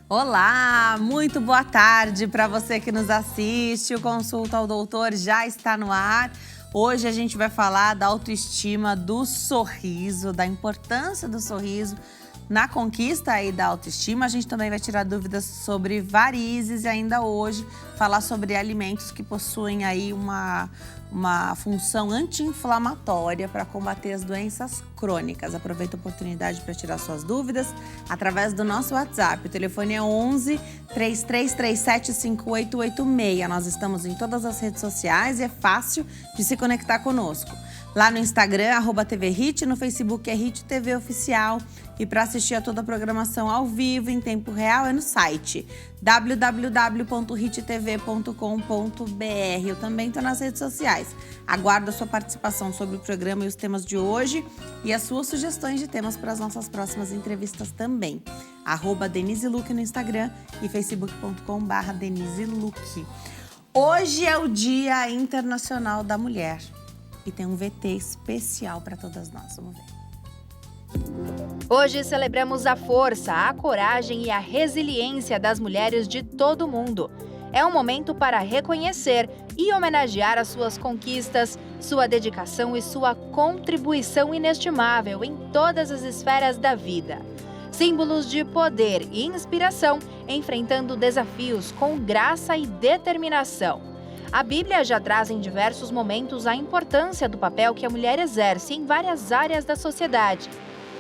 Olá, muito boa tarde para você que nos assiste. O Consulta ao Doutor já está no ar. Hoje a gente vai falar da autoestima, do sorriso, da importância do sorriso na conquista aí da autoestima. A gente também vai tirar dúvidas sobre varizes e ainda hoje falar sobre alimentos que possuem aí uma função anti-inflamatória para combater as doenças crônicas. Aproveita a oportunidade para tirar suas dúvidas através do nosso WhatsApp. O telefone é 11 3337 5886. Nós estamos em todas as redes sociais e é fácil de se conectar conosco. Lá no Instagram, @TVHit, no Facebook é HIT TV Oficial. E para assistir a toda a programação ao vivo, em tempo real, é no site www.hittv.com.br. Eu também estou nas redes sociais. Aguardo a sua participação sobre o programa e os temas de hoje e as suas sugestões de temas para as nossas próximas entrevistas também. @DeniseLuque no Instagram e facebook.com/DeniseLuque. Hoje é o Dia Internacional da Mulher e tem um VT especial para todas nós. Vamos ver. Hoje celebramos a força, a coragem e a resiliência das mulheres de todo o mundo. É um momento para reconhecer e homenagear as suas conquistas, sua dedicação e sua contribuição inestimável em todas as esferas da vida. Símbolos de poder e inspiração, enfrentando desafios com graça e determinação. A Bíblia já traz em diversos momentos a importância do papel que a mulher exerce em várias áreas da sociedade.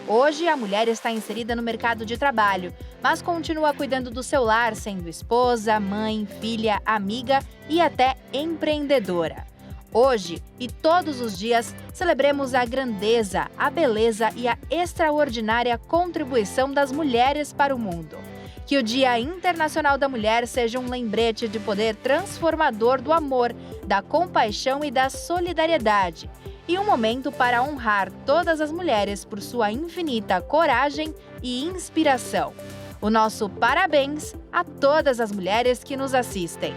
Hoje, a mulher está inserida no mercado de trabalho, mas continua cuidando do seu lar, sendo esposa, mãe, filha, amiga e até empreendedora. Hoje e todos os dias, celebremos a grandeza, a beleza e a extraordinária contribuição das mulheres para o mundo. Que o Dia Internacional da Mulher seja um lembrete de poder transformador do amor, da compaixão e da solidariedade. E um momento para honrar todas as mulheres por sua infinita coragem e inspiração. O nosso parabéns a todas as mulheres que nos assistem.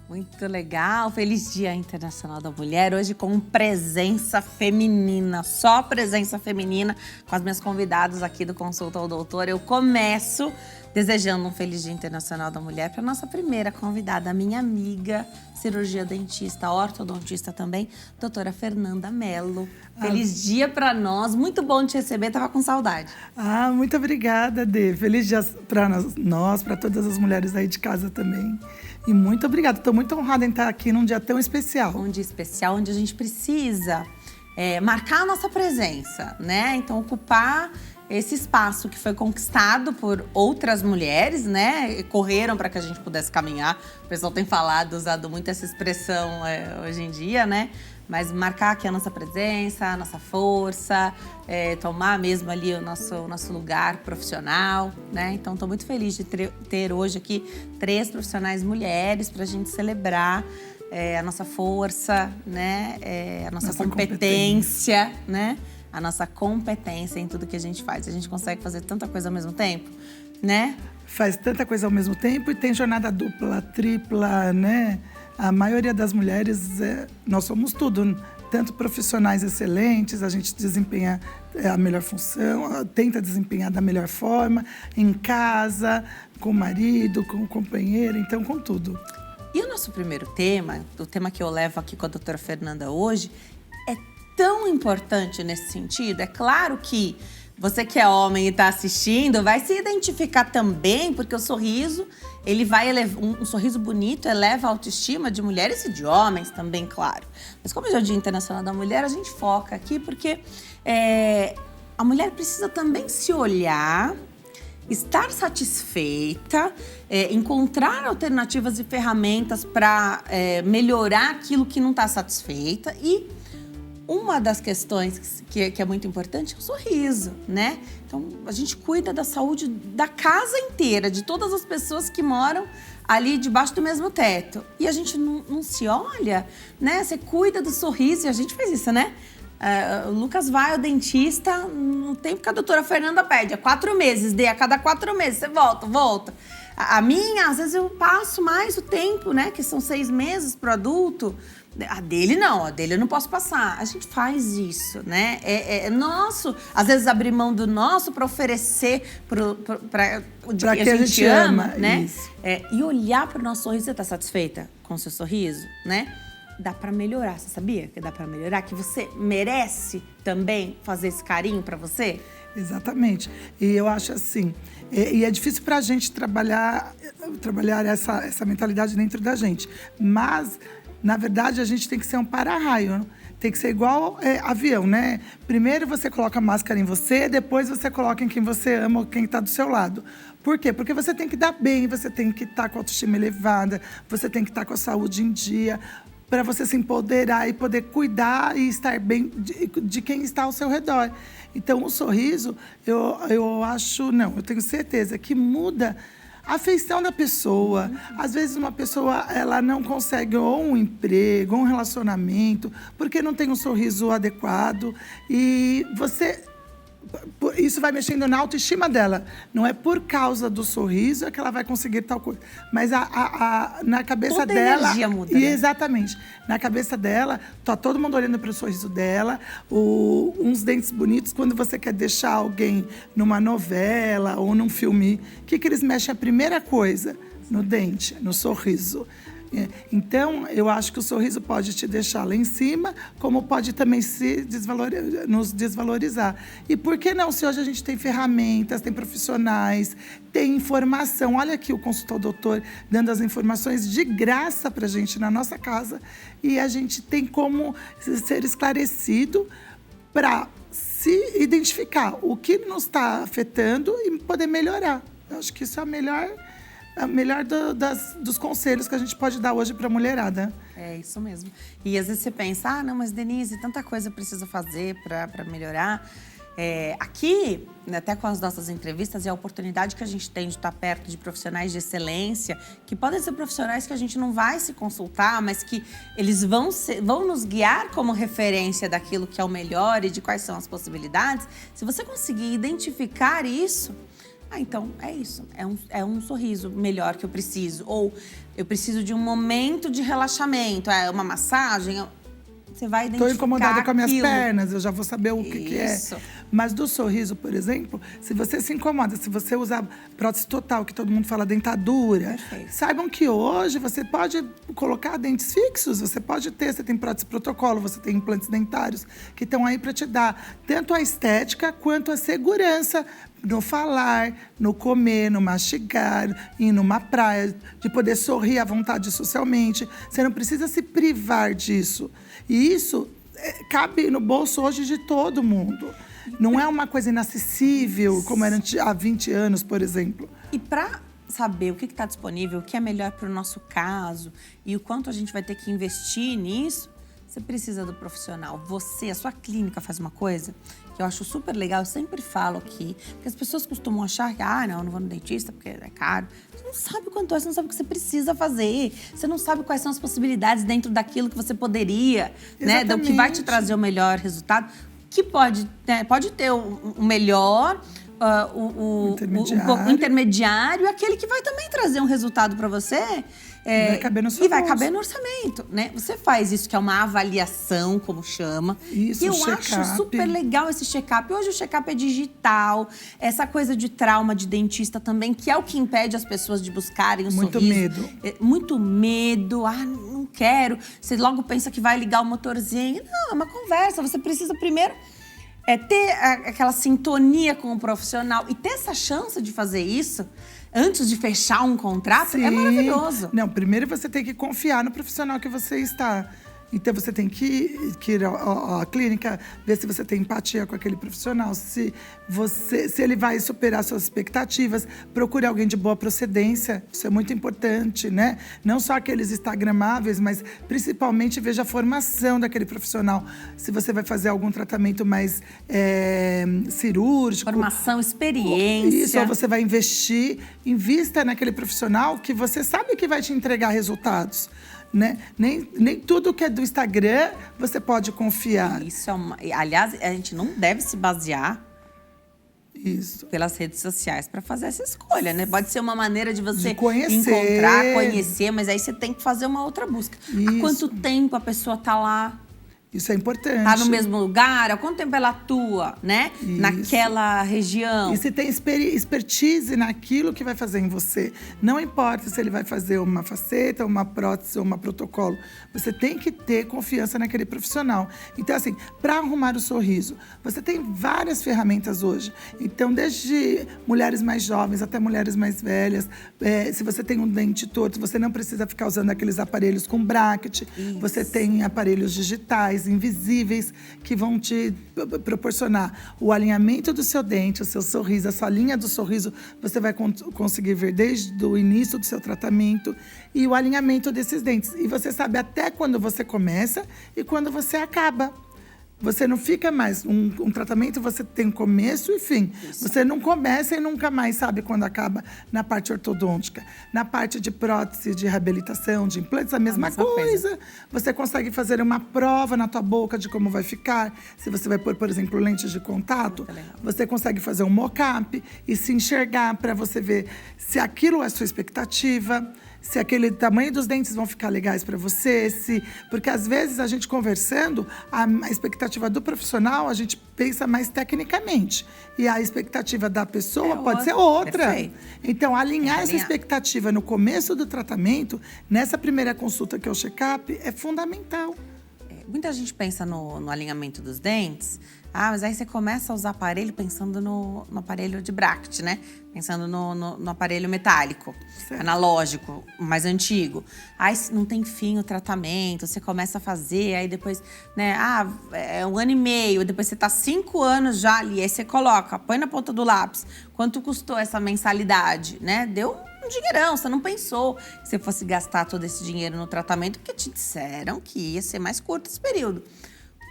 Muito legal, feliz Dia Internacional da Mulher, hoje com presença feminina, só presença feminina com as minhas convidadas aqui do Consulta ao Doutor. Eu começo desejando um feliz Dia Internacional da Mulher para nossa primeira convidada, a minha amiga, cirurgia dentista, ortodontista também, doutora Fernanda Mello. Feliz dia para nós, muito bom te receber, tava com saudade. Muito obrigada, Dê. Feliz dia para nós, para todas as mulheres aí de casa também. E muito obrigada, estou muito honrada em estar aqui num dia tão especial. Um dia especial onde a gente precisa marcar a nossa presença, né? Então, ocupar esse espaço que foi conquistado por outras mulheres, né? Correram para que a gente pudesse caminhar. O pessoal tem usado muito essa expressão hoje em dia, né? Mas marcar aqui a nossa presença, a nossa força, tomar mesmo ali o nosso lugar profissional, né? Então, estou muito feliz de ter hoje aqui 3 profissionais mulheres para a gente celebrar a nossa força, né? A nossa competência, né? A nossa competência em tudo que a gente faz. A gente consegue fazer tanta coisa ao mesmo tempo, né? Faz tanta coisa ao mesmo tempo e tem jornada dupla, tripla, né? A maioria das mulheres, nós somos tudo, tanto profissionais excelentes, a gente desempenha a melhor função, tenta desempenhar da melhor forma, em casa, com o marido, com o companheiro, então com tudo. E o nosso primeiro tema, o tema que eu levo aqui com a doutora Fernanda hoje, é tão importante nesse sentido. É claro que você que é homem e está assistindo vai se identificar também, porque o sorriso, ele vai elevar, um sorriso bonito eleva a autoestima de mulheres e de homens também, claro. Mas como é o Dia Internacional da Mulher, a gente foca aqui porque a mulher precisa também se olhar, estar satisfeita, encontrar alternativas e ferramentas para melhorar aquilo que não está satisfeita. E uma das questões que é muito importante é o sorriso, né? Então, a gente cuida da saúde da casa inteira, de todas as pessoas que moram ali debaixo do mesmo teto. E a gente não se olha, né? Você cuida do sorriso, e a gente faz isso, né? O Lucas vai ao dentista no tempo que a doutora Fernanda pede, 4 meses. A cada 4 meses você volta. A minha, às vezes eu passo mais o tempo, né? Que são 6 meses pro adulto. A dele não, a dele eu não posso passar. A gente faz isso, né? É nosso. Às vezes abrir mão do nosso para oferecer para quem a gente ama, né? E olhar para o nosso sorriso. Você tá satisfeita com o seu sorriso, né? Dá para melhorar, você sabia que dá para melhorar? Que você merece também fazer esse carinho para você? Exatamente. E eu acho assim, e é difícil para a gente trabalhar essa mentalidade dentro da gente. Mas, na verdade, a gente tem que ser um para-raio. Tem que ser igual avião, né? Primeiro você coloca a máscara em você, depois você coloca em quem você ama ou quem está do seu lado. Por quê? Porque você tem que dar bem, você tem que estar com a autoestima elevada, você tem que estar com a saúde em dia, para você se empoderar e poder cuidar e estar bem de quem está ao seu redor. Então, o sorriso, eu acho, não, eu tenho certeza que muda a afeição da pessoa. Às vezes, uma pessoa ela não consegue ou um emprego, ou um relacionamento, porque não tem um sorriso adequado. E isso vai mexendo na autoestima dela. Não é por causa do sorriso que ela vai conseguir tal coisa. Mas na cabeça toda dela. A energia muda, e né? Exatamente. Na cabeça dela, tá todo mundo olhando para o sorriso dela. Uns dentes bonitos, quando você quer deixar alguém numa novela ou num filme, o que eles mexem? A primeira coisa no dente, no sorriso. Então, eu acho que o sorriso pode te deixar lá em cima, como pode também nos desvalorizar. E por que não, se hoje a gente tem ferramentas, tem profissionais, tem informação. Olha aqui o consultor doutor dando as informações de graça para a gente na nossa casa. E a gente tem como ser esclarecido para se identificar o que nos está afetando e poder melhorar. Eu acho que isso é a melhor dos conselhos que a gente pode dar hoje para a mulherada. É isso mesmo. E às vezes você pensa, não, mas Denise, tanta coisa eu preciso fazer para melhorar. Aqui, até com as nossas entrevistas, é a oportunidade que a gente tem de estar perto de profissionais de excelência, que podem ser profissionais que a gente não vai se consultar, mas que eles vão nos guiar como referência daquilo que é o melhor e de quais são as possibilidades. Se você conseguir identificar isso, então é isso, é um sorriso melhor que eu preciso. Ou eu preciso de um momento de relaxamento, uma massagem. Você vai identificar. Estou incomodada com as minhas aquilo. pernas, eu já vou saber o que é. Mas do sorriso, por exemplo, se você se incomoda, se você usar prótese total, que todo mundo fala dentadura, Perfeito. Saibam que hoje você pode colocar dentes fixos, você tem prótese protocolo, você tem implantes dentários que estão aí para te dar tanto a estética quanto a segurança no falar, no comer, no mastigar, ir numa praia, de poder sorrir à vontade socialmente. Você não precisa se privar disso. E isso cabe no bolso hoje de todo mundo. Não é uma coisa inacessível, como era há 20 anos, por exemplo. E para saber o que está disponível, o que é melhor para o nosso caso e o quanto a gente vai ter que investir nisso, você precisa do profissional. A sua clínica faz uma coisa que eu acho super legal, eu sempre falo aqui, porque as pessoas costumam achar que, não vou no dentista porque é caro. Você não sabe quanto é, você não sabe o que você precisa fazer, você não sabe quais são as possibilidades dentro daquilo que você poderia, né? Do que vai te trazer o melhor resultado, que pode ter o melhor, o intermediário, aquele que vai também trazer um resultado para você. Vai caber no seu e vai bolso. caber no orçamento, né? Você faz isso, que é uma avaliação, como chama. Isso, e eu acho super legal esse check-up. Hoje o check-up é digital. Essa coisa de trauma de dentista também, que é o que impede as pessoas de buscarem o sorriso. Muito medo. Não quero. Você logo pensa que vai ligar o motorzinho. Não, é uma conversa. Você precisa primeiro ter aquela sintonia com o profissional e ter essa chance de fazer isso antes de fechar um contrato. Sim. É maravilhoso. Não, primeiro você tem que confiar no profissional que você está. Então, você tem que ir à clínica, ver se você tem empatia com aquele profissional, se ele vai superar suas expectativas, procure alguém de boa procedência, isso é muito importante, né? Não só aqueles instagramáveis, mas principalmente veja a formação daquele profissional. Se você vai fazer algum tratamento mais cirúrgico. Formação, experiência. Isso, ou você vai invista naquele profissional que você sabe que vai te entregar resultados. né? Nem tudo que é do Instagram você pode confiar. Isso aliás, a gente não deve se basear Isso. pelas redes sociais para fazer essa escolha, né? Pode ser uma maneira de você De conhecer. encontrar, conhecer, mas aí você tem que fazer uma outra busca. Há Isso. quanto tempo a pessoa tá lá? Isso é importante. Tá no mesmo lugar? Há quanto tempo ela atua, né? Isso. Naquela região. E se tem expertise naquilo que vai fazer em você. Não importa se ele vai fazer uma faceta, uma prótese ou uma protocolo. Você tem que ter confiança naquele profissional. Então, assim, para arrumar o sorriso, você tem várias ferramentas hoje. Então, desde mulheres mais jovens até mulheres mais velhas. Se você tem um dente torto, você não precisa ficar usando aqueles aparelhos com bracket. Isso. Você tem aparelhos digitais, invisíveis, que vão te proporcionar o alinhamento do seu dente, o seu sorriso, a sua linha do sorriso, você vai conseguir ver desde o início do seu tratamento e o alinhamento desses dentes. E você sabe até quando você começa e quando você acaba. Você não fica mais… Um tratamento você tem começo e fim. Isso. Você não começa e nunca mais sabe quando acaba na parte ortodôntica. Na parte de prótese, de reabilitação, de implantes, a mesma coisa. Você consegue fazer uma prova na tua boca de como vai ficar. Se você vai pôr, por exemplo, lentes de contato, você consegue fazer um mock-up e se enxergar para você ver se aquilo é a sua expectativa, se aquele tamanho dos dentes vão ficar legais para você, porque às vezes a gente conversando, a expectativa do profissional, a gente pensa mais tecnicamente. E a expectativa da pessoa pode ser outra. Perfeito. Então, alinhar essa expectativa no começo do tratamento, nessa primeira consulta que é o check-up, é fundamental. Muita gente pensa no alinhamento dos dentes. Mas aí você começa a usar aparelho pensando no aparelho de bracket, né? Pensando no aparelho metálico, certo, analógico, mais antigo. Aí não tem fim o tratamento, você começa a fazer, aí depois, né? É 1 ano e meio, depois você tá 5 anos já ali, aí você coloca, põe na ponta do lápis. Quanto custou essa mensalidade, né? Deu um dinheirão, você não pensou que você fosse gastar todo esse dinheiro no tratamento, porque te disseram que ia ser mais curto esse período.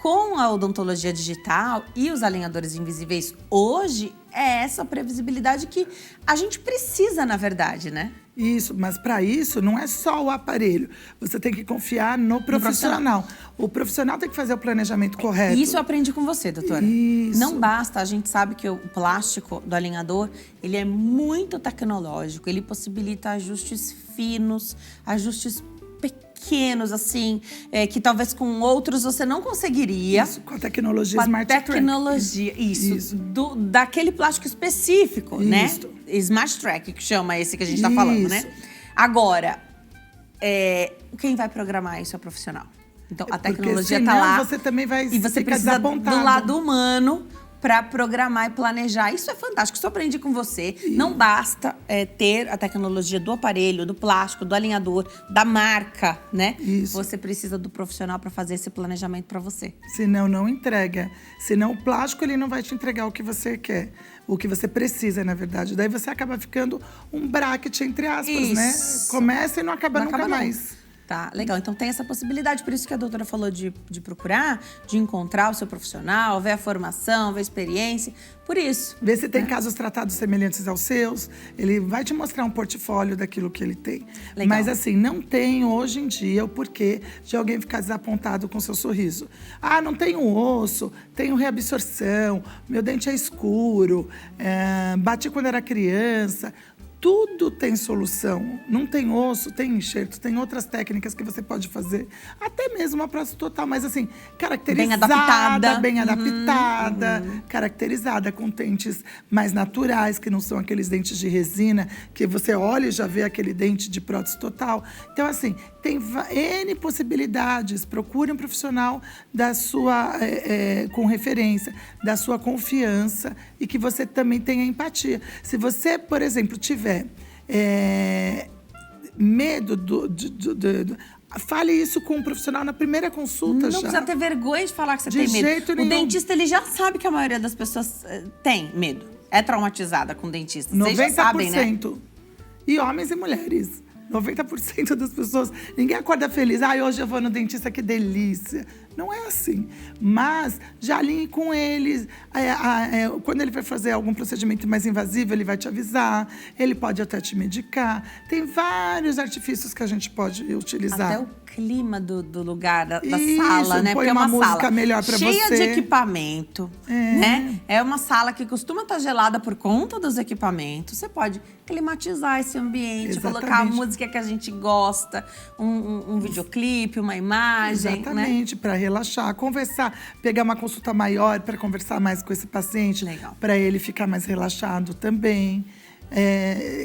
Com a odontologia digital e os alinhadores invisíveis, hoje é essa previsibilidade que a gente precisa, na verdade, né? Isso, mas para isso não é só o aparelho. Você tem que confiar no profissional. O profissional tem que fazer o planejamento correto. Isso eu aprendi com você, doutora. Isso. Não basta, a gente sabe que o plástico do alinhador, ele é muito tecnológico, ele possibilita ajustes finos, ajustes pequenos, assim, que talvez com outros você não conseguiria. Isso, com a tecnologia com a Smart tecnologia, Track. isso. Daquele plástico específico, né? Smart Track, que chama esse que a gente tá falando, né? Agora, quem vai programar isso é o profissional. Então, a tecnologia tá lá. Você também vai e você ficar precisa desapontado. do lado humano para programar e planejar. Isso é fantástico, isso eu aprendi com você. Não basta ter a tecnologia do aparelho, do plástico, do alinhador, da marca, né? Isso. Você precisa do profissional para fazer esse planejamento para você. Senão, não entrega. Senão, o plástico ele não vai te entregar o que você quer. O que você precisa, na verdade. Daí você acaba ficando um bracket, entre aspas, né? Começa e não acaba nunca mais. Tá, legal. Então tem essa possibilidade, por isso que a doutora falou de procurar, de encontrar o seu profissional, ver a formação, ver a experiência, por isso. Ver se tem casos tratados semelhantes aos seus, ele vai te mostrar um portfólio daquilo que ele tem. Legal. Mas assim, não tem hoje em dia o porquê de alguém ficar desapontado com seu sorriso. Não tenho osso, tenho reabsorção, meu dente é escuro, bati quando era criança. Tudo tem solução. Não tem osso, tem enxerto, tem outras técnicas que você pode fazer. Até mesmo uma prótese total, mas assim, caracterizada, bem adaptada, caracterizada com dentes mais naturais, que não são aqueles dentes de resina, que você olha e já vê aquele dente de prótese total. Então, assim, tem N possibilidades. Procure um profissional da sua, com referência, da sua confiança e que você também tenha empatia. Se você, por exemplo, tiver medo fale isso com um profissional na primeira consulta. Não precisa ter vergonha de falar que você de tem medo. jeito nenhum. O dentista, ele já sabe que a maioria das pessoas tem medo. É traumatizada com o dentista. 90%. Vocês já sabem, né? E homens e mulheres. 90% das pessoas… Ninguém acorda feliz. Hoje eu vou no dentista, que delícia. Não é assim. Mas já alinhe com eles. Quando ele vai fazer algum procedimento mais invasivo, ele vai te avisar. Ele pode até te medicar. Tem vários artifícios que a gente pode utilizar. Até o clima do lugar, da Isso, sala, né? põe Porque é uma uma música sala melhor pra cheia você. de equipamento, né? É uma sala que costuma estar gelada por conta dos equipamentos. Você pode climatizar esse ambiente, Exatamente. colocar a música que a gente gosta, um videoclipe, uma imagem, né? Exatamente, para relaxar, conversar, pegar uma consulta maior para conversar mais com esse paciente, Legal. para ele ficar mais relaxado também.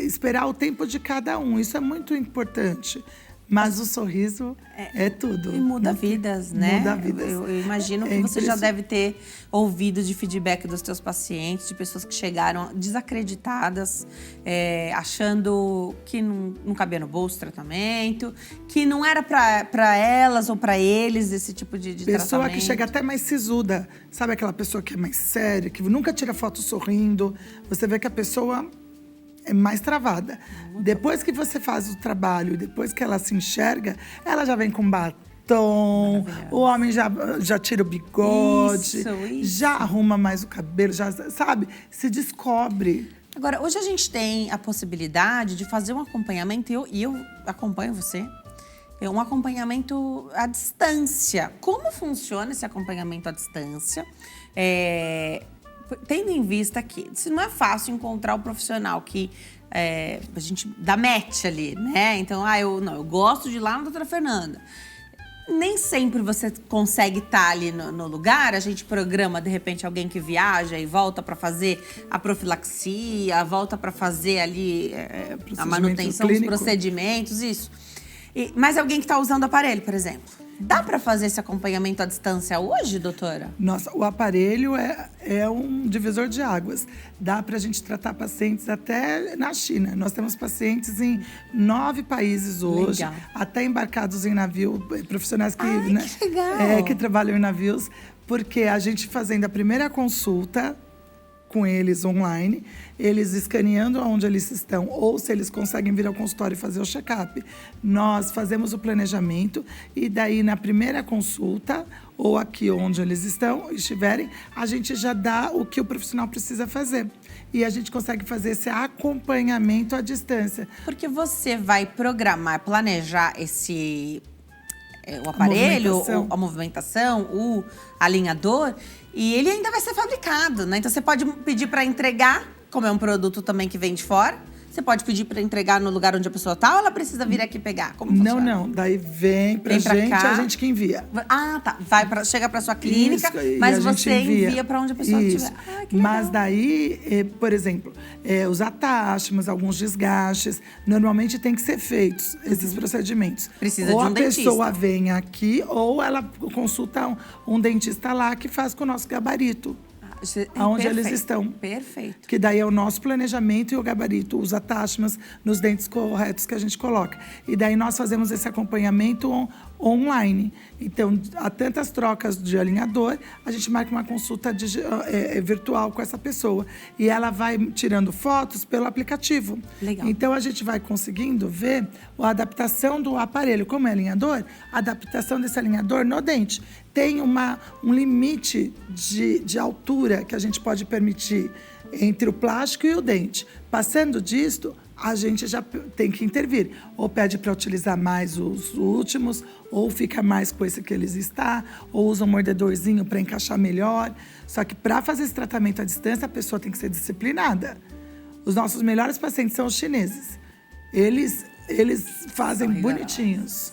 Esperar o tempo de cada um, isso é muito importante. Mas o sorriso é tudo. E muda vidas, né? Muda vidas. Eu imagino que você já deve ter ouvido de feedback dos teus pacientes, de pessoas que chegaram desacreditadas, achando que não cabia no bolso o tratamento, que não era para elas ou para eles esse tipo de Pessoa tratamento. que chega até mais sisuda. Sabe aquela pessoa que é mais séria, que nunca tira foto sorrindo? Você vê que a pessoa é mais travada. Depois que você faz o trabalho, depois que ela se enxerga, ela já vem com batom, o homem já tira o bigode, Isso. já arruma mais o cabelo, já, sabe? Se descobre. Agora, hoje a gente tem a possibilidade de fazer um acompanhamento, e eu acompanho você, um acompanhamento à distância. Como funciona esse acompanhamento à distância? Tendo em vista que se não é fácil encontrar o profissional que a gente dá match ali, né? Então, eu gosto de ir lá na doutora Fernanda. Nem sempre você consegue estar ali no lugar. A gente programa, de repente, alguém que viaja e volta para fazer a profilaxia, volta para fazer ali a manutenção dos procedimentos, isso. Mas alguém que está usando o aparelho, por exemplo. Dá para fazer esse acompanhamento à distância hoje, doutora? Nossa, o aparelho é um divisor de águas. Dá para a gente tratar pacientes até na China. Nós temos pacientes em 9 países hoje. Legal. Até embarcados em navio, profissionais que, que legal. Que trabalham em navios. Porque a gente fazendo a primeira consulta com eles online, eles escaneando onde eles estão ou se eles conseguem vir ao consultório e fazer o check-up. Nós fazemos o planejamento e daí na primeira consulta ou aqui onde eles estiverem, a gente já dá o que o profissional precisa fazer. E a gente consegue fazer esse acompanhamento à distância. Porque você vai planejar o aparelho, a movimentação, o alinhador, e ele ainda vai ser fabricado, né? Então você pode pedir para entregar, como é um produto também que vem de fora. Você pode pedir para entregar no lugar onde a pessoa tá ou ela precisa vir aqui pegar? Como funciona? Não. Daí vem pra gente, a gente que envia. Ah, tá. Chega pra sua clínica, Isso, mas você envia para onde a pessoa estiver. Que legal. Mas daí, por exemplo, os atáchimos, alguns desgastes, normalmente tem que ser feitos esses procedimentos. Precisa ou de um a dentista. pessoa vem aqui ou ela consulta um dentista lá que faz com o nosso gabarito. Aonde eles estão. Perfeito. Que daí é o nosso planejamento e o gabarito, os attachments nos dentes corretos que a gente coloca. E daí nós fazemos esse acompanhamento online. Então, há tantas trocas de alinhador, a gente marca uma consulta virtual com essa pessoa. E ela vai tirando fotos pelo aplicativo. Legal. Então, a gente vai conseguindo ver a adaptação do aparelho. Como é alinhador, a adaptação desse alinhador no dente. Tem um limite de altura que a gente pode permitir entre o plástico e o dente. Passando disto, a gente já tem que intervir. Ou pede para utilizar mais os últimos, ou fica mais com esse que eles está, ou usa um mordedorzinho para encaixar melhor. Só que para fazer esse tratamento à distância, a pessoa tem que ser disciplinada. Os nossos melhores pacientes são os chineses. Eles fazem bonitinhos.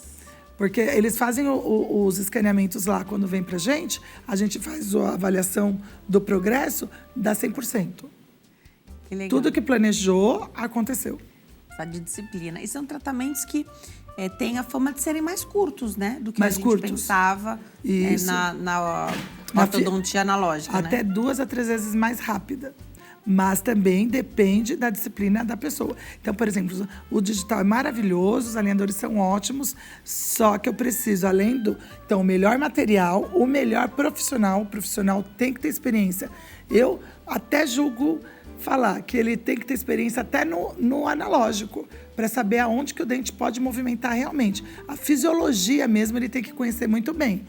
Porque eles fazem os escaneamentos lá quando vem pra gente, a gente faz a avaliação do progresso, dá 100%. Que legal. Tudo que planejou, aconteceu. Só de disciplina. E são tratamentos que têm a fama de serem mais curtos, né? Do que Mais a gente curtos. pensava na ortodontia analógica, Até né? 2 a 3 vezes mais rápida. Mas também depende da disciplina da pessoa. Então, por exemplo, o digital é maravilhoso, os alinhadores são ótimos, só que eu preciso, Então, o melhor material, o melhor profissional, o profissional tem que ter experiência. Eu até julgo falar que ele tem que ter experiência até no analógico, para saber aonde que o dente pode movimentar realmente. A fisiologia mesmo, ele tem que conhecer muito bem.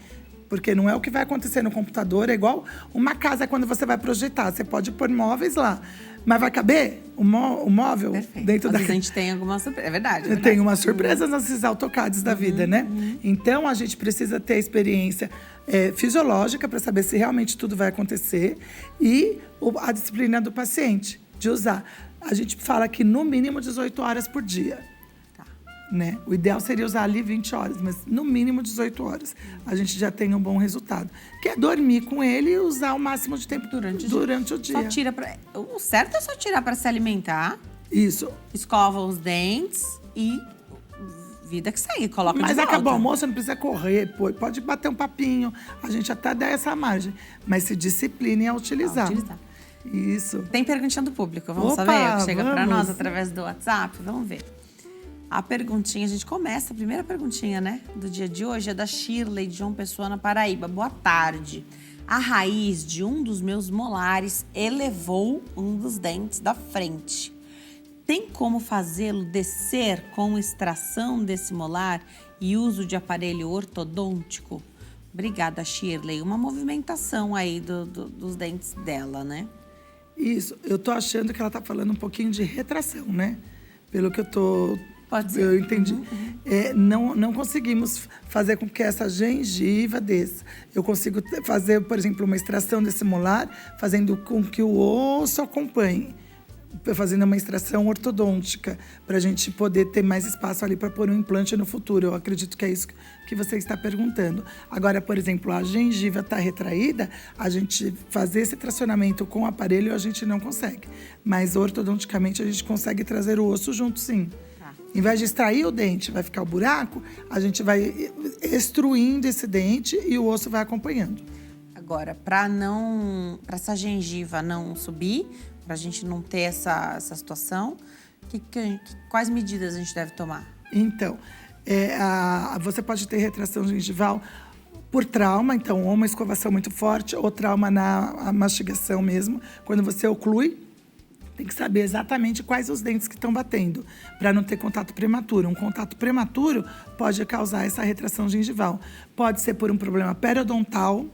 Porque não é o que vai acontecer no computador, é igual uma casa quando você vai projetar. Você pode pôr móveis lá, Mas vai caber o móvel Perfeito. dentro Às da vezes a gente tem alguma surpresa. É verdade. Tem uma surpresa nesses AutoCADs da vida, né? Então, a gente precisa ter a experiência fisiológica para saber se realmente tudo vai acontecer e a disciplina do paciente, de usar. A gente fala que no mínimo 18 horas por dia. Tá. Né? O ideal seria usar ali 20 horas, mas no mínimo 18 horas. A gente já tem um bom resultado. Que é dormir com ele e usar o máximo de tempo durante o dia. Só tira pra... O certo é só tirar para se alimentar. Isso. Escova os dentes e vida que segue, coloca Mas de volta. acabou o almoço, não precisa correr, pode bater um papinho. A gente até dá essa margem. Mas se disciplinem a utilizar. Isso. Tem perguntinha do público, vamos Opa, saber? Que chega para vamos. nós através do WhatsApp, vamos ver. A perguntinha, a gente começa, a primeira perguntinha, né, do dia de hoje é da Shirley, de João Pessoa, na Paraíba. Boa tarde. A raiz de um dos meus molares elevou um dos dentes da frente. Tem como fazê-lo descer com extração desse molar e uso de aparelho ortodôntico? Obrigada, Shirley. Uma movimentação aí dos dentes dela, né? Isso. Eu tô achando que ela tá falando um pouquinho de retração, né? Pelo que Pode ser. eu entendi. Não conseguimos fazer com que essa gengiva desça. Eu consigo fazer, por exemplo, uma extração desse molar, fazendo com que o osso acompanhe. Fazendo uma extração ortodôntica, para a gente poder ter mais espaço ali para pôr um implante no futuro. Eu acredito que é isso que você está perguntando. Agora, por exemplo, a gengiva está retraída, a gente fazer esse tracionamento com o aparelho a gente não consegue. Mas ortodonticamente a gente consegue trazer o osso junto, sim. Tá. Em vez de extrair o dente, vai ficar o buraco, a gente vai extruindo esse dente e o osso vai acompanhando. Agora, para essa gengiva não subir, para a gente não ter essa situação, quais medidas a gente deve tomar? Então, você pode ter retração gengival por trauma, então, ou uma escovação muito forte, ou trauma na mastigação mesmo. Quando você oclui, tem que saber exatamente quais os dentes que estão batendo, para não ter contato prematuro. Um contato prematuro pode causar essa retração gengival. Pode ser por um problema periodontal,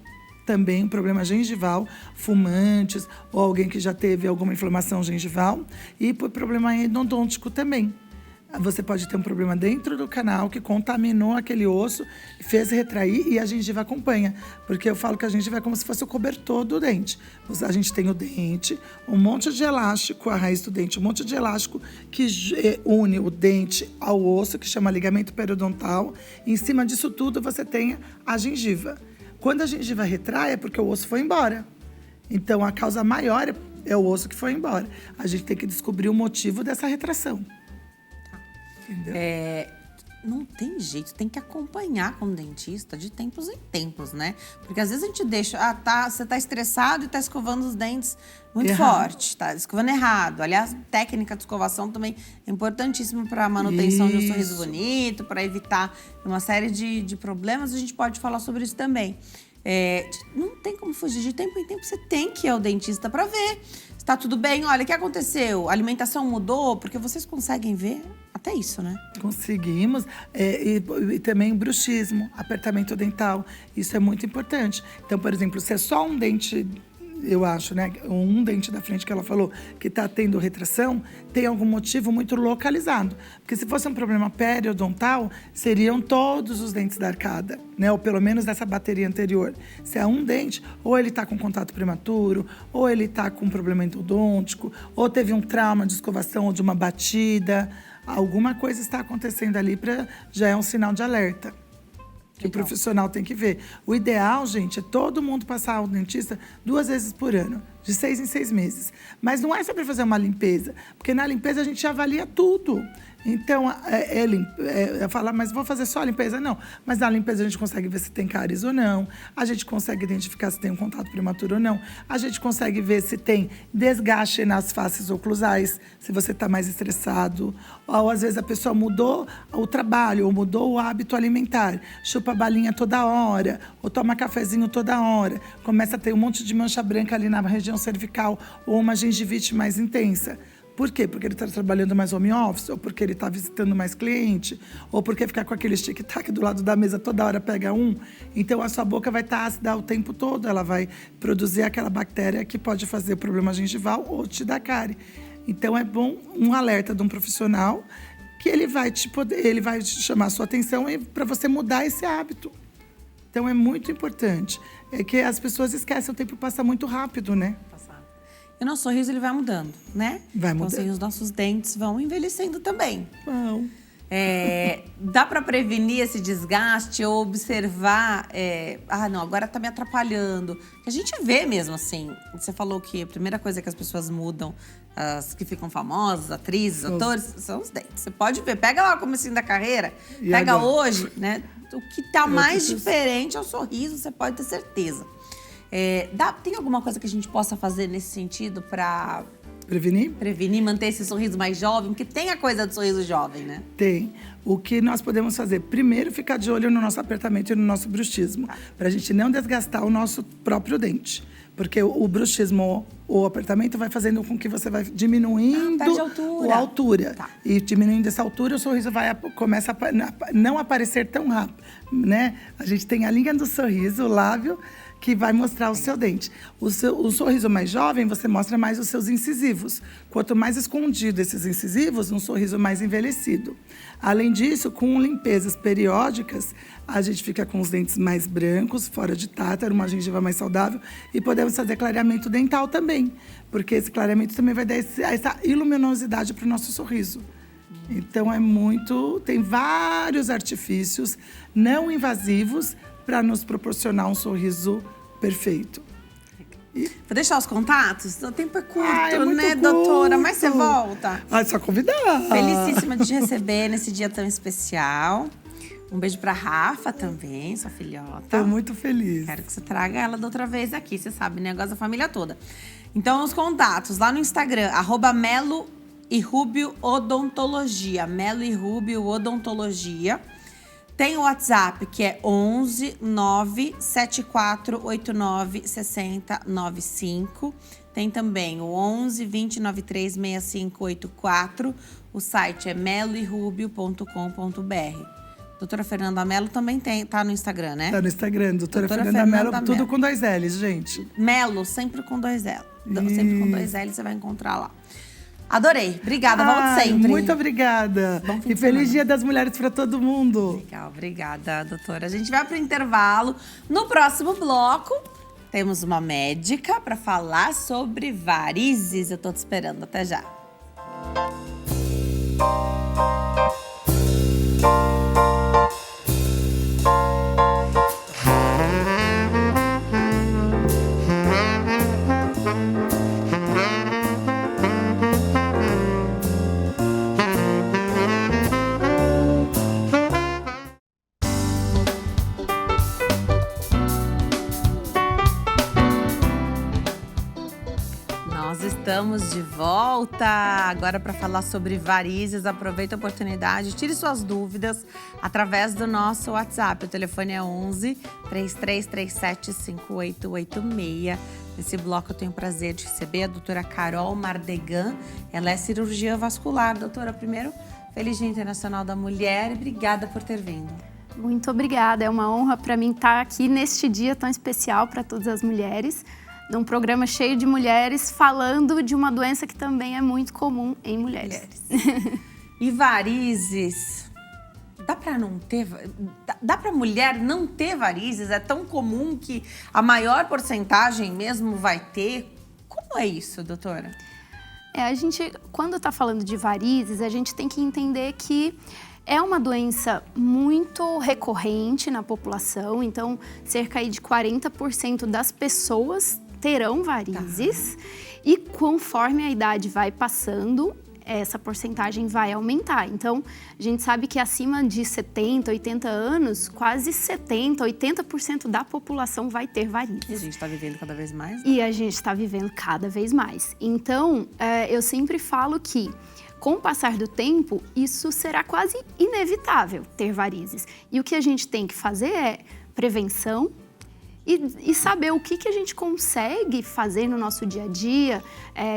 também um problema gengival, fumantes ou alguém que já teve alguma inflamação gengival e por problema endodôntico também. Você pode ter um problema dentro do canal que contaminou aquele osso, fez retrair e a gengiva acompanha. Porque eu falo que a gengiva é como se fosse o cobertor do dente. A gente tem o dente, um monte de elástico, a raiz do dente, um monte de elástico que une o dente ao osso, que chama ligamento periodontal. E em cima disso tudo você tem a gengiva. Quando a gengiva retrai é porque o osso foi embora. Então, a causa maior é o osso que foi embora. A gente tem que descobrir o motivo dessa retração. Tá. Entendeu? Não tem jeito, tem que acompanhar com o dentista de tempos em tempos, né? Porque às vezes a gente deixa, você tá estressado e tá escovando os dentes muito forte, tá escovando errado. Aliás, técnica de escovação também é importantíssima para a manutenção de um sorriso bonito, para evitar uma série de problemas. A gente pode falar sobre isso também. Não tem como fugir, de tempo em tempo você tem que ir ao dentista para ver se tá tudo bem. Olha, o que aconteceu? A alimentação mudou? Porque vocês conseguem ver até isso, né? Conseguimos. E também bruxismo, apertamento dental. Isso é muito importante. Então, por exemplo, se é só um dente, eu acho, né? Um dente da frente que ela falou que está tendo retração, tem algum motivo muito localizado. Porque se fosse um problema periodontal, seriam todos os dentes da arcada, né? Ou pelo menos dessa bateria anterior. Se é um dente, ou ele está com contato prematuro, ou ele está com um problema endodôntico, ou teve um trauma de escovação ou de uma batida. Alguma coisa está acontecendo ali, já é um sinal de alerta. Que o profissional tem que ver. O ideal, gente, é todo mundo passar ao dentista 2 vezes por ano, de 6 em 6 meses. Mas não é só para fazer uma limpeza, porque na limpeza a gente avalia tudo. Então, falar, mas vou fazer só a limpeza? Não. Mas na limpeza a gente consegue ver se tem cáries ou não. A gente consegue identificar se tem um contato prematuro ou não. A gente consegue ver se tem desgaste nas faces oclusais, se você está mais estressado. Ou às vezes a pessoa mudou o trabalho, ou mudou o hábito alimentar. Chupa balinha toda hora, ou toma cafezinho toda hora. Começa a ter um monte de mancha branca ali na região cervical, ou uma gengivite mais intensa. Por quê? Porque ele está trabalhando mais home office, ou porque ele está visitando mais cliente, ou porque ficar com aquele tic-tac do lado da mesa toda hora pega um. Então, a sua boca vai estar ácida o tempo todo, ela vai produzir aquela bactéria que pode fazer problema gengival ou te dar cárie. Então, é bom um alerta de um profissional que ele vai chamar a sua atenção para você mudar esse hábito. Então, é muito importante. É que as pessoas esquecem, o tempo passa muito rápido, né? E o nosso sorriso, ele vai mudando, né? Vai mudando. Então, assim, os nossos dentes vão envelhecendo também. Não. Dá para prevenir esse desgaste ou observar... não, agora tá me atrapalhando. A gente vê mesmo, assim. Você falou que a primeira coisa que as pessoas mudam, as que ficam famosas, atrizes, atores, são os dentes. Você pode ver, pega lá o comecinho da carreira, E pega agora? hoje, né? O que tá mais diferente é o sorriso, você pode ter certeza. Tem alguma coisa que a gente possa fazer nesse sentido para Prevenir? manter esse sorriso mais jovem? Porque tem a coisa do sorriso jovem, né? Tem. O que nós podemos fazer? Primeiro, ficar de olho no nosso apertamento e no nosso bruxismo, para a gente não desgastar o nosso próprio dente. Porque o bruxismo, o apertamento, vai fazendo com que você vai diminuindo perde a altura. Tá. E diminuindo essa altura, o sorriso começa a não aparecer tão rápido, né? A gente tem a linha do sorriso, o lábio, que vai mostrar o seu dente. O sorriso mais jovem, você mostra mais os seus incisivos. Quanto mais escondido esses incisivos, um sorriso mais envelhecido. Além disso, com limpezas periódicas, a gente fica com os dentes mais brancos, fora de tártaro, uma gengiva mais saudável. E podemos fazer clareamento dental também, porque esse clareamento também vai dar essa luminosidade para o nosso sorriso. Então, tem vários artifícios não invasivos para nos proporcionar um sorriso perfeito. Vou deixar os contatos? O tempo é curto, muito né, curto. doutora? Mas você volta. Só convidar. Felicíssima de te receber nesse dia tão especial. Um beijo pra Rafa também, sua filhota. Estou muito feliz. Quero que você traga ela da outra vez aqui, você sabe, né? Eu gosto da família toda. Então, os contatos lá no Instagram, @Melo_e_Rubio_Odontologia. Melo e Rubio Odontologia. Tem o WhatsApp, que é 11 97489 6095. Tem também o 11 2093 6584. O site é meloerubio.com.br. Doutora Fernanda Mello também tá no Instagram, né? Tá no Instagram, doutora Fernanda Fernanda Mello, tudo com 2 L's, gente. Mello, sempre com 2 L. Sempre com 2 L, você vai encontrar lá. Adorei. Obrigada, volto sempre. Muito obrigada. Bom fim E de feliz semana. Dia das Mulheres para todo mundo. Legal, obrigada, doutora. A gente vai pro intervalo. No próximo bloco, temos uma médica para falar sobre varizes. Eu tô te esperando. Até já. Nós estamos de volta agora para falar sobre varizes. Aproveita a oportunidade, tire suas dúvidas através do nosso WhatsApp. O telefone é 11 3337 5886. Nesse bloco eu tenho o prazer de receber a doutora Carol Mardegan. Ela é cirurgiã vascular. Doutora, primeiro, feliz Dia Internacional da Mulher e obrigada por ter vindo. Muito obrigada, é uma honra para mim estar aqui neste dia tão especial para todas as mulheres, num programa cheio de mulheres falando de uma doença que também é muito comum em mulheres. E varizes, dá para não ter? Dá para mulher não ter varizes? É tão comum que a maior porcentagem mesmo vai ter? Como é isso, doutora? A gente, quando está falando de varizes, a gente tem que entender que é uma doença muito recorrente na população, então cerca aí de 40% das pessoas terão varizes e conforme a idade vai passando, essa porcentagem vai aumentar. Então, a gente sabe que acima de 70, 80 anos, quase 70, 80% da população vai ter varizes. E a gente está vivendo cada vez mais, né? E a gente está vivendo cada vez mais. Então, eu sempre falo que, com o passar do tempo, isso será quase inevitável ter varizes. E o que a gente tem que fazer é prevenção e saber o que a gente consegue fazer no nosso dia a dia,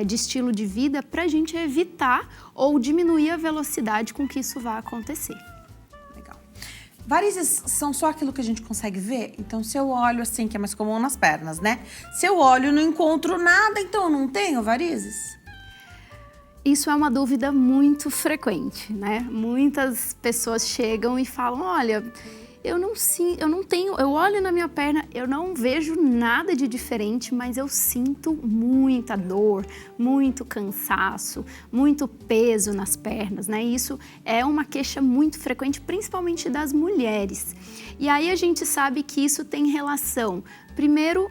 de estilo de vida, para a gente evitar ou diminuir a velocidade com que isso vai acontecer. Legal. Varizes são só aquilo que a gente consegue ver? Então, se eu olho assim, que é mais comum nas pernas, né? Se eu olho e não encontro nada, então eu não tenho varizes? Isso é uma dúvida muito frequente, né? Muitas pessoas chegam e falam, olha, eu não tenho, eu olho na minha perna, eu não vejo nada de diferente, mas eu sinto muita dor, muito cansaço, muito peso nas pernas, né? Isso é uma queixa muito frequente, principalmente das mulheres. E aí a gente sabe que isso tem relação, primeiro,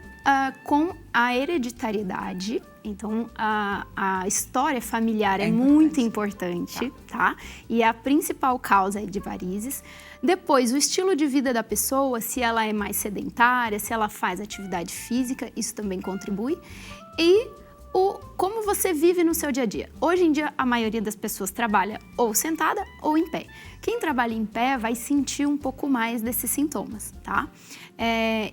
com a hereditariedade. Então, a história familiar é muito importante, tá? E a principal causa é de varizes. Depois, o estilo de vida da pessoa, se ela é mais sedentária, se ela faz atividade física, isso também contribui. E como você vive no seu dia a dia. Hoje em dia, a maioria das pessoas trabalha ou sentada ou em pé. Quem trabalha em pé vai sentir um pouco mais desses sintomas, tá?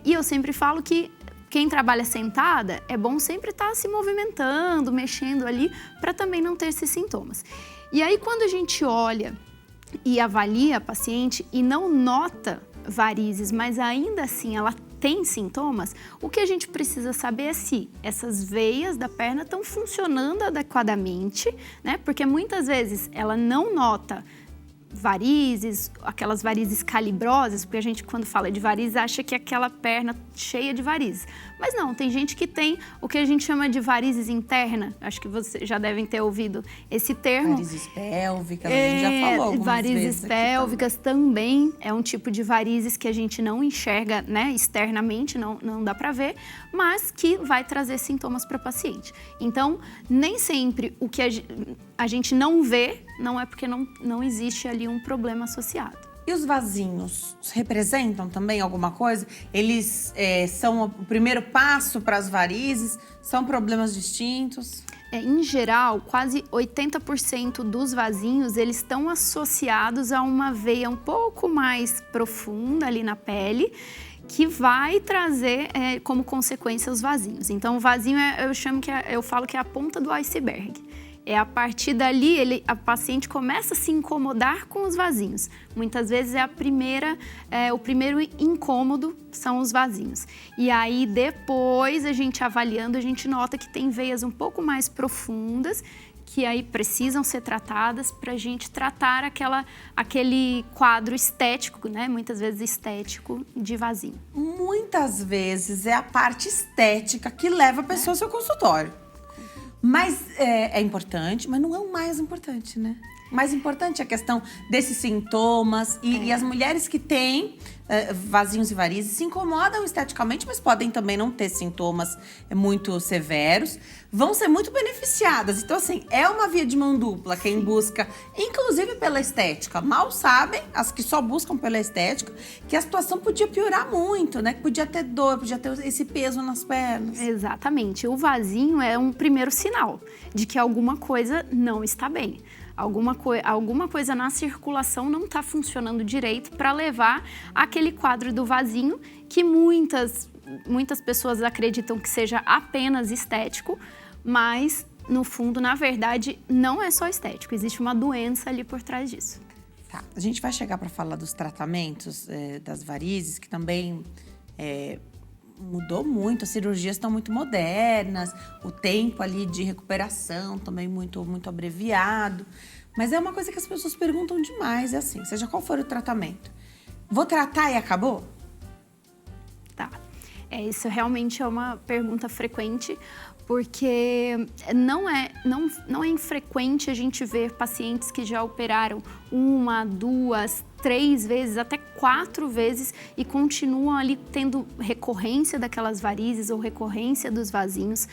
E eu sempre falo que quem trabalha sentada, é bom sempre estar se movimentando, mexendo ali, para também não ter esses sintomas. E aí, quando a gente olha e avalia a paciente e não nota varizes, mas ainda assim ela tem sintomas, o que a gente precisa saber é se essas veias da perna estão funcionando adequadamente, né? Porque muitas vezes ela não nota varizes, aquelas varizes calibrosas, porque a gente, quando fala de varizes, acha que é aquela perna cheia de varizes. Mas não, tem gente que tem o que a gente chama de varizes interna. Acho que vocês já devem ter ouvido esse termo. Varizes pélvicas, a gente já falou algumas varizes vezes pélvicas também é um tipo de varizes que a gente não enxerga, né, externamente, não dá para ver, mas que vai trazer sintomas para o paciente. Então, nem sempre o que a gente não vê, não é porque não existe ali um problema associado. E os vasinhos representam também alguma coisa? Eles são o primeiro passo para as varizes? São problemas distintos? Em geral, quase 80% dos vasinhos, eles estão associados a uma veia um pouco mais profunda ali na pele, que vai trazer como consequência os vasinhos. Então, o vasinho, eu falo que é a ponta do iceberg. A partir dali, a paciente começa a se incomodar com os vasinhos. Muitas vezes o primeiro incômodo são os vasinhos. E aí, depois, a gente avaliando, a gente nota que tem veias um pouco mais profundas, que aí precisam ser tratadas para a gente tratar aquele quadro estético, né? Muitas vezes estético, de vasinho. Muitas vezes é a parte estética que leva a pessoa ao seu consultório. Mas é importante, mas não é o mais importante, né? O mais importante é a questão desses sintomas e as mulheres que têm vasinhos e varizes se incomodam esteticamente, mas podem também não ter sintomas muito severos, vão ser muito beneficiadas. Então, assim, é uma via de mão dupla quem busca, inclusive pela estética. Mal sabem, as que só buscam pela estética, que a situação podia piorar muito, né? Que podia ter dor, podia ter esse peso nas pernas. Exatamente. O vasinho é um primeiro sinal de que alguma coisa não está bem. Alguma coisa na circulação não está funcionando direito para levar aquele quadro do vasinho que muitas pessoas acreditam que seja apenas estético, mas no fundo, na verdade, não é só estético, existe uma doença ali por trás disso. Tá, a gente vai chegar para falar dos tratamentos das varizes, que também mudou muito, as cirurgias estão muito modernas, o tempo ali de recuperação também muito, muito abreviado. Mas é uma coisa que as pessoas perguntam demais, é assim, seja qual for o tratamento. Vou tratar e acabou? Tá, isso realmente é uma pergunta frequente, porque não é infrequente a gente ver pacientes que já operaram 1, 2, 3 vezes, até 4 vezes e continuam ali tendo recorrência daquelas varizes ou recorrência dos vasinhos.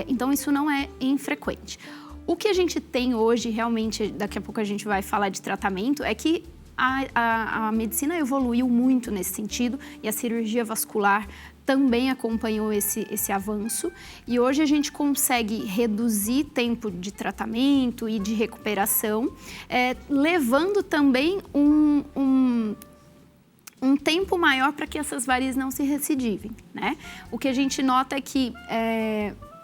Então, isso não é infrequente. O que a gente tem hoje, realmente, daqui a pouco a gente vai falar de tratamento, é que a medicina evoluiu muito nesse sentido e a cirurgia vascular também acompanhou esse avanço. E hoje a gente consegue reduzir tempo de tratamento e de recuperação, levando também um tempo maior para que essas varizes não se recidivem, né? O que a gente nota é que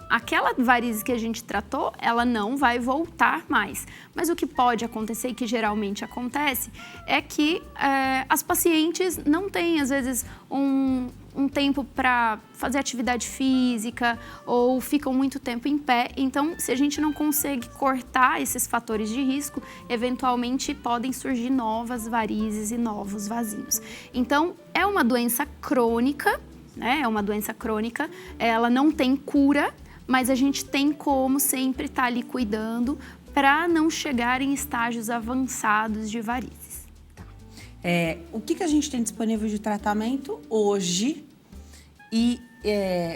aquela varize que a gente tratou, ela não vai voltar mais. Mas o que pode acontecer, e que geralmente acontece, é que as pacientes não têm, às vezes, um tempo para fazer atividade física ou ficam muito tempo em pé. Então, se a gente não consegue cortar esses fatores de risco, eventualmente podem surgir novas varizes e novos vasinhos. Então, é uma doença crônica, né? É uma doença crônica, ela não tem cura, mas a gente tem como sempre estar ali cuidando para não chegar em estágios avançados de varizes. O que a gente tem disponível de tratamento hoje? E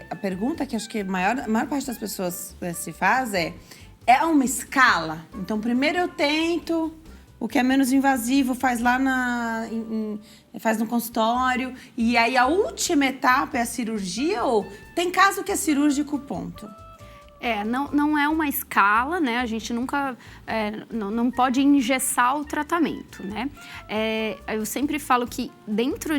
a pergunta que acho que a maior parte das pessoas se faz é uma escala? Então, primeiro eu tento o que é menos invasivo, faz lá faz no consultório, e aí a última etapa é a cirurgia, ou tem caso que é cirúrgico, ponto? Não é uma escala, né? A gente nunca, não pode engessar o tratamento, né? Eu sempre falo que dentro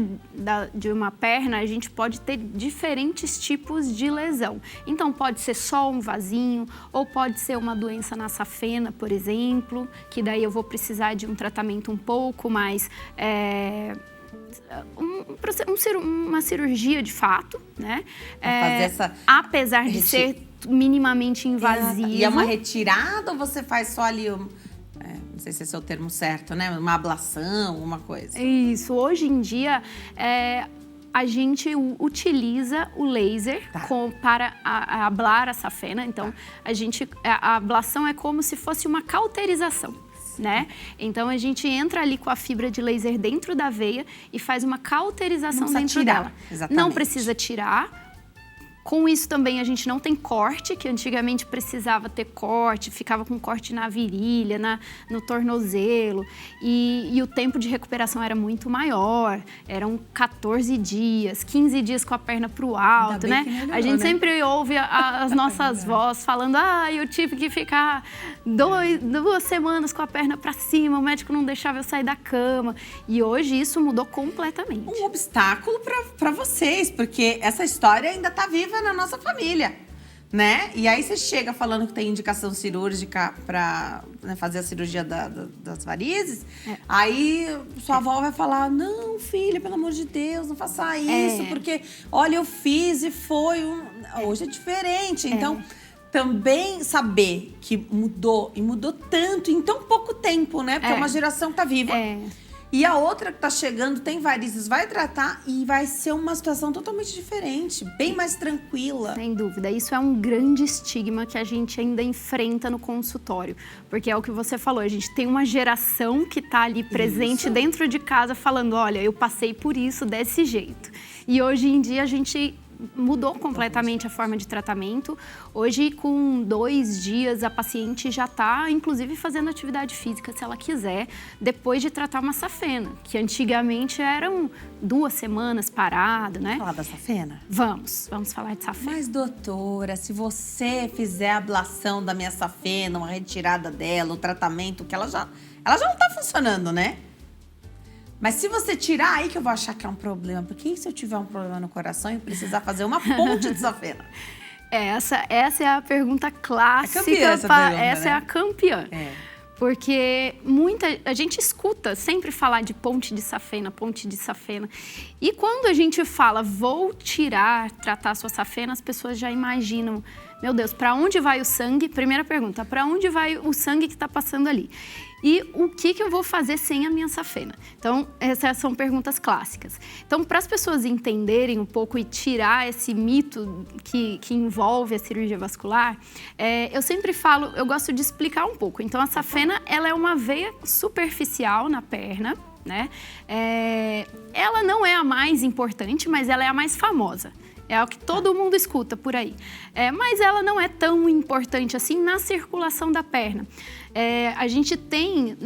de uma perna a gente pode ter diferentes tipos de lesão. Então pode ser só um vasinho, ou pode ser uma doença na safena, por exemplo, que daí eu vou precisar de um tratamento um pouco mais... uma cirurgia de fato, né? Apesar de ser minimamente invasiva. E é uma retirada ou você faz só ali, não sei se esse é o termo certo, né? Uma ablação, uma coisa. Isso. Hoje em dia, a gente utiliza o laser para ablar a safena. Então, a ablação é como se fosse uma cauterização, né? Então, a gente entra ali com a fibra de laser dentro da veia e faz uma cauterização dentro dela. Exatamente. Não precisa tirar. Com isso também a gente não tem corte, que antigamente precisava ter corte, ficava com corte na virilha, no tornozelo. E o tempo de recuperação era muito maior, eram 14 dias, 15 dias com a perna para o alto, né? Melhorou, a gente né? sempre ouve as nossas vozes falando: eu tive que ficar 2 semanas com a perna para cima, o médico não deixava eu sair da cama. E hoje isso mudou completamente. Um obstáculo para vocês, porque essa história ainda está viva na nossa família, né? E aí você chega falando que tem indicação cirúrgica para fazer a cirurgia das varizes, aí sua avó vai falar: não, filha, pelo amor de Deus, não faça isso, porque, olha, eu fiz e foi hoje é diferente. Então, também saber que mudou, e mudou tanto em tão pouco tempo, né? Porque uma geração tá viva. E a outra que tá chegando tem varizes, vai tratar e vai ser uma situação totalmente diferente, bem mais tranquila. Sem dúvida. Isso é um grande estigma que a gente ainda enfrenta no consultório. Porque é o que você falou, a gente tem uma geração que tá ali presente dentro de casa falando: olha, eu passei por isso desse jeito. E hoje em dia a gente mudou completamente a forma de tratamento. Hoje, com 2 dias, a paciente já está, inclusive, fazendo atividade física, se ela quiser, depois de tratar uma safena, que antigamente eram 2 semanas parado, né? Vamos falar da safena? Vamos falar de safena. Mas, doutora, se você fizer a ablação da minha safena, uma retirada dela, o tratamento, que ela já não está funcionando, né? Mas se você tirar, aí que eu vou achar que é um problema. Porque e se eu tiver um problema no coração e precisar fazer uma ponte de safena? Essa é a pergunta clássica. É campeã essa pergunta, essa né? é a campeã. Porque a gente escuta sempre falar de ponte de safena, ponte de safena. E quando a gente fala, vou tratar a sua safena, as pessoas já imaginam: meu Deus, para onde vai o sangue? Primeira pergunta, para onde vai o sangue que está passando ali? E o que eu vou fazer sem a minha safena? Então, essas são perguntas clássicas. Então, para as pessoas entenderem um pouco e tirar esse mito que envolve a cirurgia vascular, eu sempre falo, eu gosto de explicar um pouco. Então, a safena, ela é uma veia superficial na perna, né? Ela não é a mais importante, mas ela é a mais famosa. É o que todo mundo escuta por aí. Mas ela não é tão importante assim na circulação da perna. A gente tem,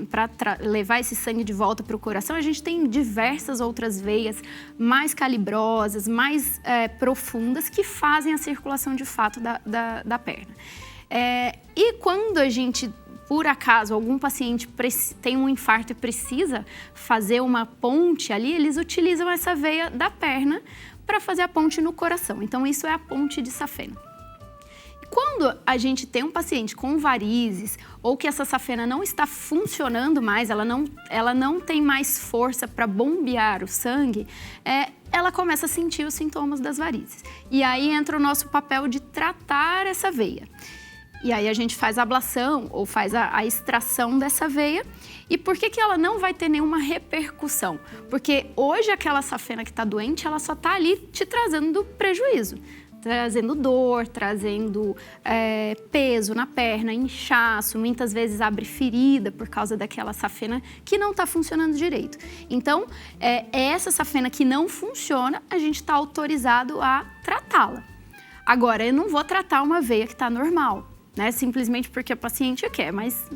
para levar esse sangue de volta para o coração, a gente tem diversas outras veias mais calibrosas, mais profundas, que fazem a circulação de fato da perna. E quando a gente por acaso algum paciente tem um infarto e precisa fazer uma ponte ali, eles utilizam essa veia da perna para fazer a ponte no coração. Então, isso é a ponte de safena. Quando a gente tem um paciente com varizes ou que essa safena não está funcionando mais, ela não tem mais força para bombear o sangue, ela começa a sentir os sintomas das varizes. E aí entra o nosso papel de tratar essa veia. E aí a gente faz a ablação ou faz a extração dessa veia. E por que ela não vai ter nenhuma repercussão? Porque hoje aquela safena que está doente, ela só está ali te trazendo prejuízo. Trazendo dor, trazendo peso na perna, inchaço, muitas vezes abre ferida por causa daquela safena que não está funcionando direito. Então, essa safena que não funciona, a gente está autorizado a tratá-la. Agora, eu não vou tratar uma veia que está normal, né? Simplesmente porque a paciente quer, mas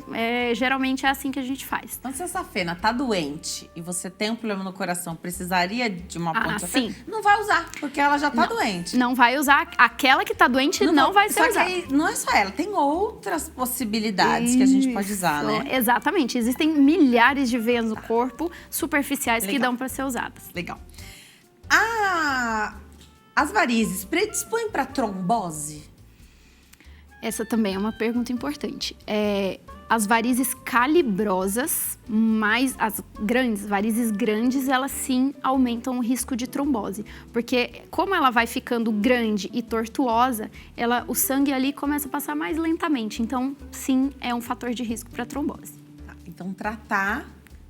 geralmente é assim que a gente faz. Então, se a safena tá doente e você tem um problema no coração, precisaria de uma ponte sim. Não vai usar, porque ela já tá doente. Não vai usar. Aquela que tá doente não vai ser usada. Só que não é só ela, tem outras possibilidades que a gente pode usar, né? Exatamente. Existem milhares de veias no corpo superficiais que dão para ser usadas. Legal. As varizes predispõem para trombose? Essa também é uma pergunta importante. As varizes calibrosas, mais as varizes grandes, elas sim aumentam o risco de trombose. Porque como ela vai ficando grande e tortuosa, o sangue ali começa a passar mais lentamente. Então, sim, é um fator de risco para trombose. Tá, então,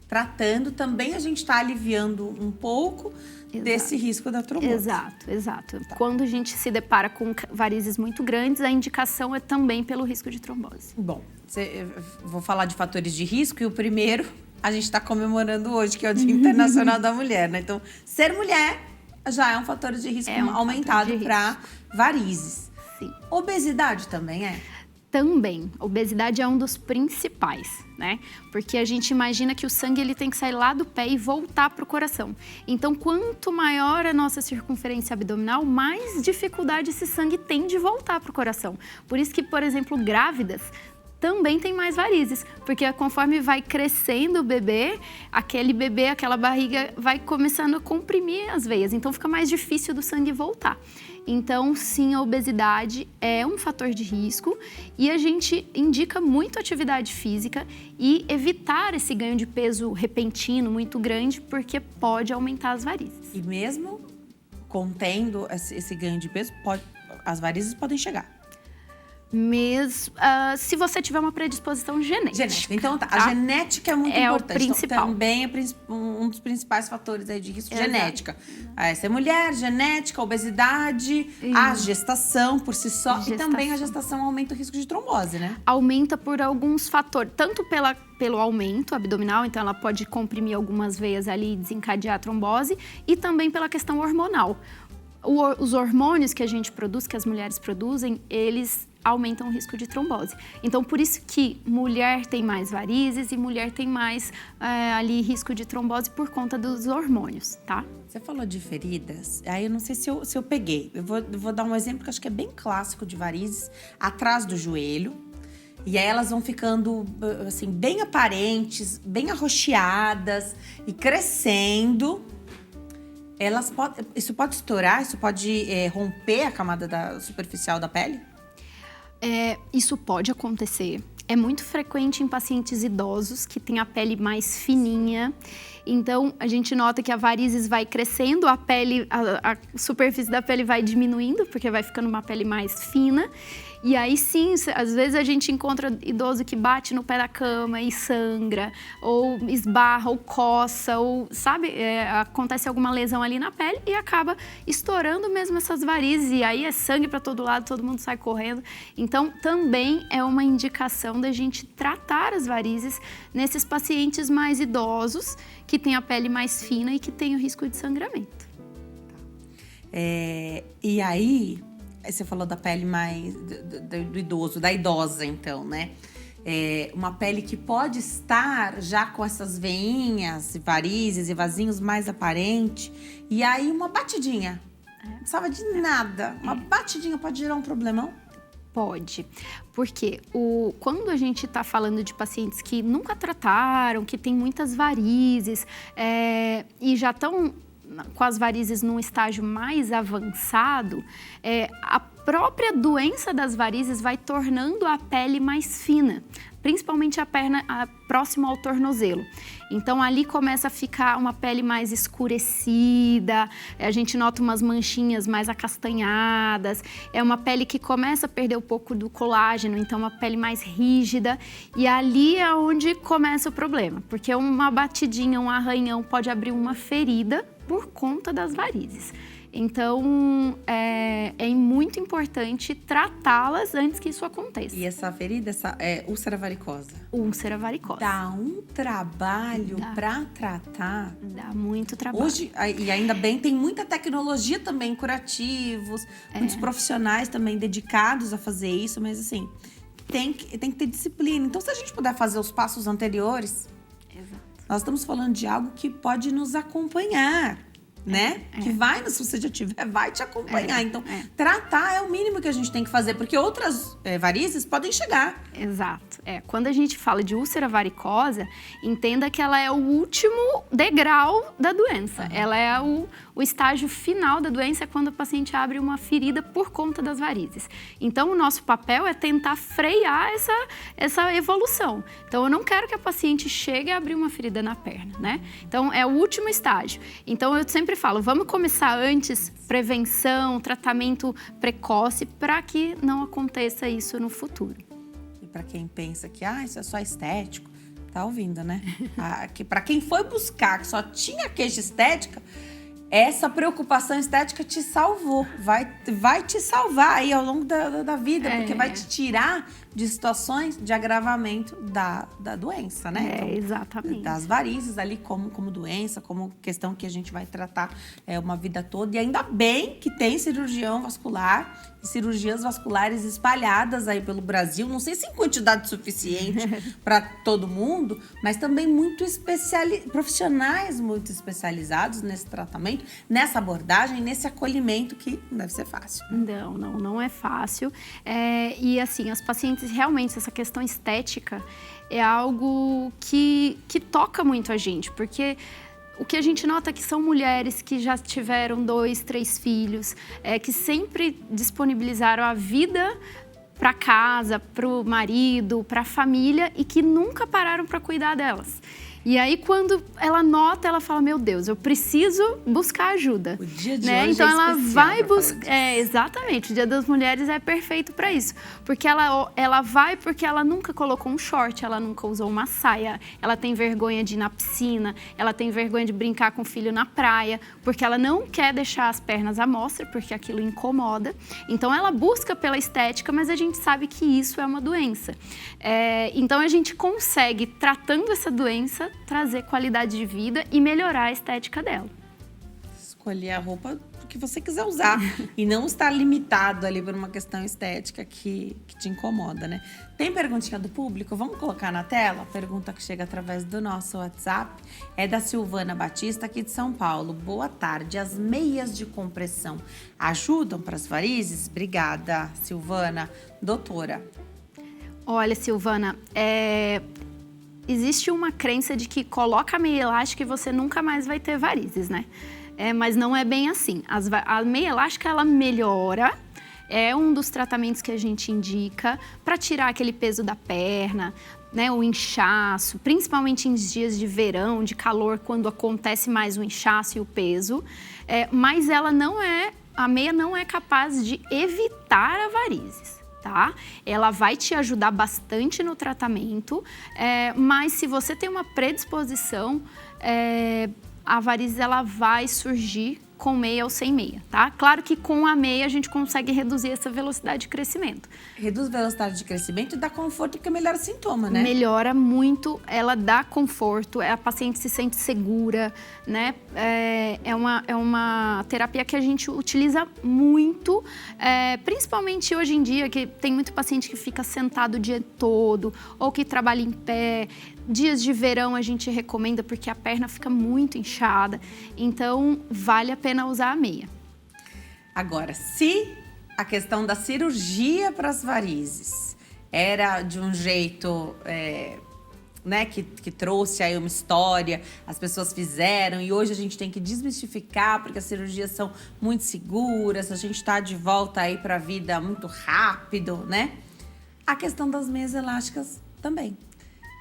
tratando também a gente está aliviando um pouco desse risco da trombose. Exato. Tá. Quando a gente se depara com varizes muito grandes, a indicação é também pelo risco de trombose. Bom, vou falar de fatores de risco e o primeiro a gente está comemorando hoje, que é o Dia Internacional da Mulher, né? Então, ser mulher já é um fator de risco aumentado para varizes. Sim. Obesidade também é? Também. Obesidade é um dos principais, né? Porque a gente imagina que o sangue ele tem que sair lá do pé e voltar para o coração. Então, quanto maior a nossa circunferência abdominal, mais dificuldade esse sangue tem de voltar para o coração. Por isso que, por exemplo, grávidas também tem mais varizes, porque conforme vai crescendo o bebê, aquela barriga vai começando a comprimir as veias, então fica mais difícil do sangue voltar. Então, sim, a obesidade é um fator de risco e a gente indica muito atividade física e evitar esse ganho de peso repentino muito grande, porque pode aumentar as varizes. E mesmo contendo esse ganho de peso, as varizes podem chegar. Se você tiver uma predisposição genética. Então, a genética é muito importante. É o principal. Então, também é um dos principais fatores aí de risco, genética. Ser mulher, genética, obesidade, a gestação por si só. E também a gestação aumenta o risco de trombose, né? Aumenta por alguns fatores, tanto pelo aumento abdominal, então ela pode comprimir algumas veias ali e desencadear a trombose, e também pela questão hormonal. Os hormônios que a gente produz, que as mulheres produzem, eles aumentam o risco de trombose. Então, por isso que mulher tem mais varizes e mulher tem mais risco de trombose por conta dos hormônios, tá? Você falou de feridas, aí eu não sei se eu peguei. Eu vou dar um exemplo que acho que é bem clássico de varizes, atrás do joelho. E aí elas vão ficando, assim, bem aparentes, bem arroxeadas e crescendo. Isso pode estourar? Isso pode romper a camada superficial da pele? Isso pode acontecer. É muito frequente em pacientes idosos que têm a pele mais fininha. Então, a gente nota que a varizes vai crescendo, a superfície da pele vai diminuindo, porque vai ficando uma pele mais fina. E aí sim, às vezes a gente encontra idoso que bate no pé da cama e sangra, ou esbarra, ou coça, ou, sabe, acontece alguma lesão ali na pele e acaba estourando mesmo essas varizes. E aí é sangue para todo lado, todo mundo sai correndo. Então, também é uma indicação da gente tratar as varizes nesses pacientes mais idosos, que têm a pele mais fina e que têm o risco de sangramento. E aí, você falou da pele mais do idoso, da idosa, então, né? Uma pele que pode estar já com essas veinhas, varizes e vasinhos mais aparente. E aí, uma batidinha. Não precisava de nada. Uma batidinha pode gerar um problemão? Pode, porque quando a gente está falando de pacientes que nunca trataram, que tem muitas varizes e já estão com as varizes num estágio mais avançado, a própria doença das varizes vai tornando a pele mais fina, principalmente a perna próxima ao tornozelo. Então, ali começa a ficar uma pele mais escurecida, a gente nota umas manchinhas mais acastanhadas, é uma pele que começa a perder um pouco do colágeno, então uma pele mais rígida, e ali é onde começa o problema, porque uma batidinha, um arranhão pode abrir uma ferida por conta das varizes. Então, é muito importante tratá-las antes que isso aconteça. E essa ferida, essa úlcera varicosa? Úlcera varicosa. Dá um trabalho para tratar. Dá muito trabalho. Hoje, e ainda bem, tem muita tecnologia também, curativos, muitos profissionais também dedicados a fazer isso, mas assim, tem que ter disciplina. Então, se a gente puder fazer os passos anteriores, nós estamos falando de algo que pode nos acompanhar. Né? Que vai, se você já tiver, vai te acompanhar. Então, tratar é o mínimo que a gente tem que fazer, porque outras varizes podem chegar. Exato. Quando a gente fala de úlcera varicosa, entenda que ela é o último degrau da doença. Ela é o estágio final da doença, é quando o paciente abre uma ferida por conta das varizes. Então, o nosso papel é tentar frear essa evolução. Então, eu não quero que a paciente chegue a abrir uma ferida na perna, né? Então, é o último estágio. Então, eu sempre falo, vamos começar antes, prevenção, tratamento precoce, para que não aconteça isso no futuro. E para quem pensa que isso é só estético, tá ouvindo, né? Para quem foi buscar que só tinha queixa estética, essa preocupação estética te salvou, vai te salvar aí ao longo da vida, porque vai te tirar de situações de agravamento da doença, né? Então, exatamente. Das varizes ali como doença, como questão que a gente vai tratar uma vida toda. E ainda bem que tem cirurgião vascular e cirurgias vasculares espalhadas aí pelo Brasil. Não sei se em quantidade suficiente para todo mundo, mas também profissionais muito especializados nesse tratamento, nessa abordagem, nesse acolhimento que não deve ser fácil. Não é fácil. E assim, as pacientes, realmente, essa questão estética é algo que toca muito a gente, porque o que a gente nota é que são mulheres que já tiveram 2, 3 filhos, que sempre disponibilizaram a vida para casa, para o marido, para a família e que nunca pararam para cuidar delas. E aí, quando ela nota, ela fala, meu Deus, eu preciso buscar ajuda. O dia de né? hoje então, ela vai buscar. Exatamente, o Dia das Mulheres é perfeito para isso. Porque ela vai porque ela nunca colocou um short, ela nunca usou uma saia, ela tem vergonha de ir na piscina, ela tem vergonha de brincar com o filho na praia, porque ela não quer deixar as pernas à mostra, porque aquilo incomoda. Então, ela busca pela estética, mas a gente sabe que isso é uma doença. Então, a gente consegue, tratando essa doença, trazer qualidade de vida e melhorar a estética dela. Escolher a roupa que você quiser usar e não estar limitado ali por uma questão estética que te incomoda, né? Tem perguntinha do público? Vamos colocar na tela? Pergunta que chega através do nosso WhatsApp. É da Silvana Batista, aqui de São Paulo. Boa tarde. As meias de compressão ajudam para as varizes? Obrigada, Silvana. Doutora. Olha, Silvana, existe uma crença de que coloca a meia elástica e você nunca mais vai ter varizes, né? Mas não é bem assim. A meia elástica, ela melhora, é um dos tratamentos que a gente indica para tirar aquele peso da perna, né, o inchaço, principalmente em dias de verão, de calor, quando acontece mais o inchaço e o peso. Mas a meia não é capaz de evitar a varizes. Tá? Ela vai te ajudar bastante no tratamento, mas se você tem uma predisposição, a varizes ela vai surgir com meia ou sem meia, tá? Claro que com a meia a gente consegue reduzir essa velocidade de crescimento. Reduz a velocidade de crescimento e dá conforto porque melhora o sintoma, né? Melhora muito, ela dá conforto, a paciente se sente segura, né? É uma terapia que a gente utiliza muito, principalmente hoje em dia, que tem muito paciente que fica sentado o dia todo ou que trabalha em pé. Dias de verão a gente recomenda porque a perna fica muito inchada, então vale a pena usar a meia. Agora, se a questão da cirurgia para as varizes. Era de um jeito, né, que trouxe aí uma história, as pessoas fizeram e hoje a gente tem que desmistificar porque as cirurgias são muito seguras, a gente está de volta aí para a vida muito rápido, né? A questão das meias elásticas também.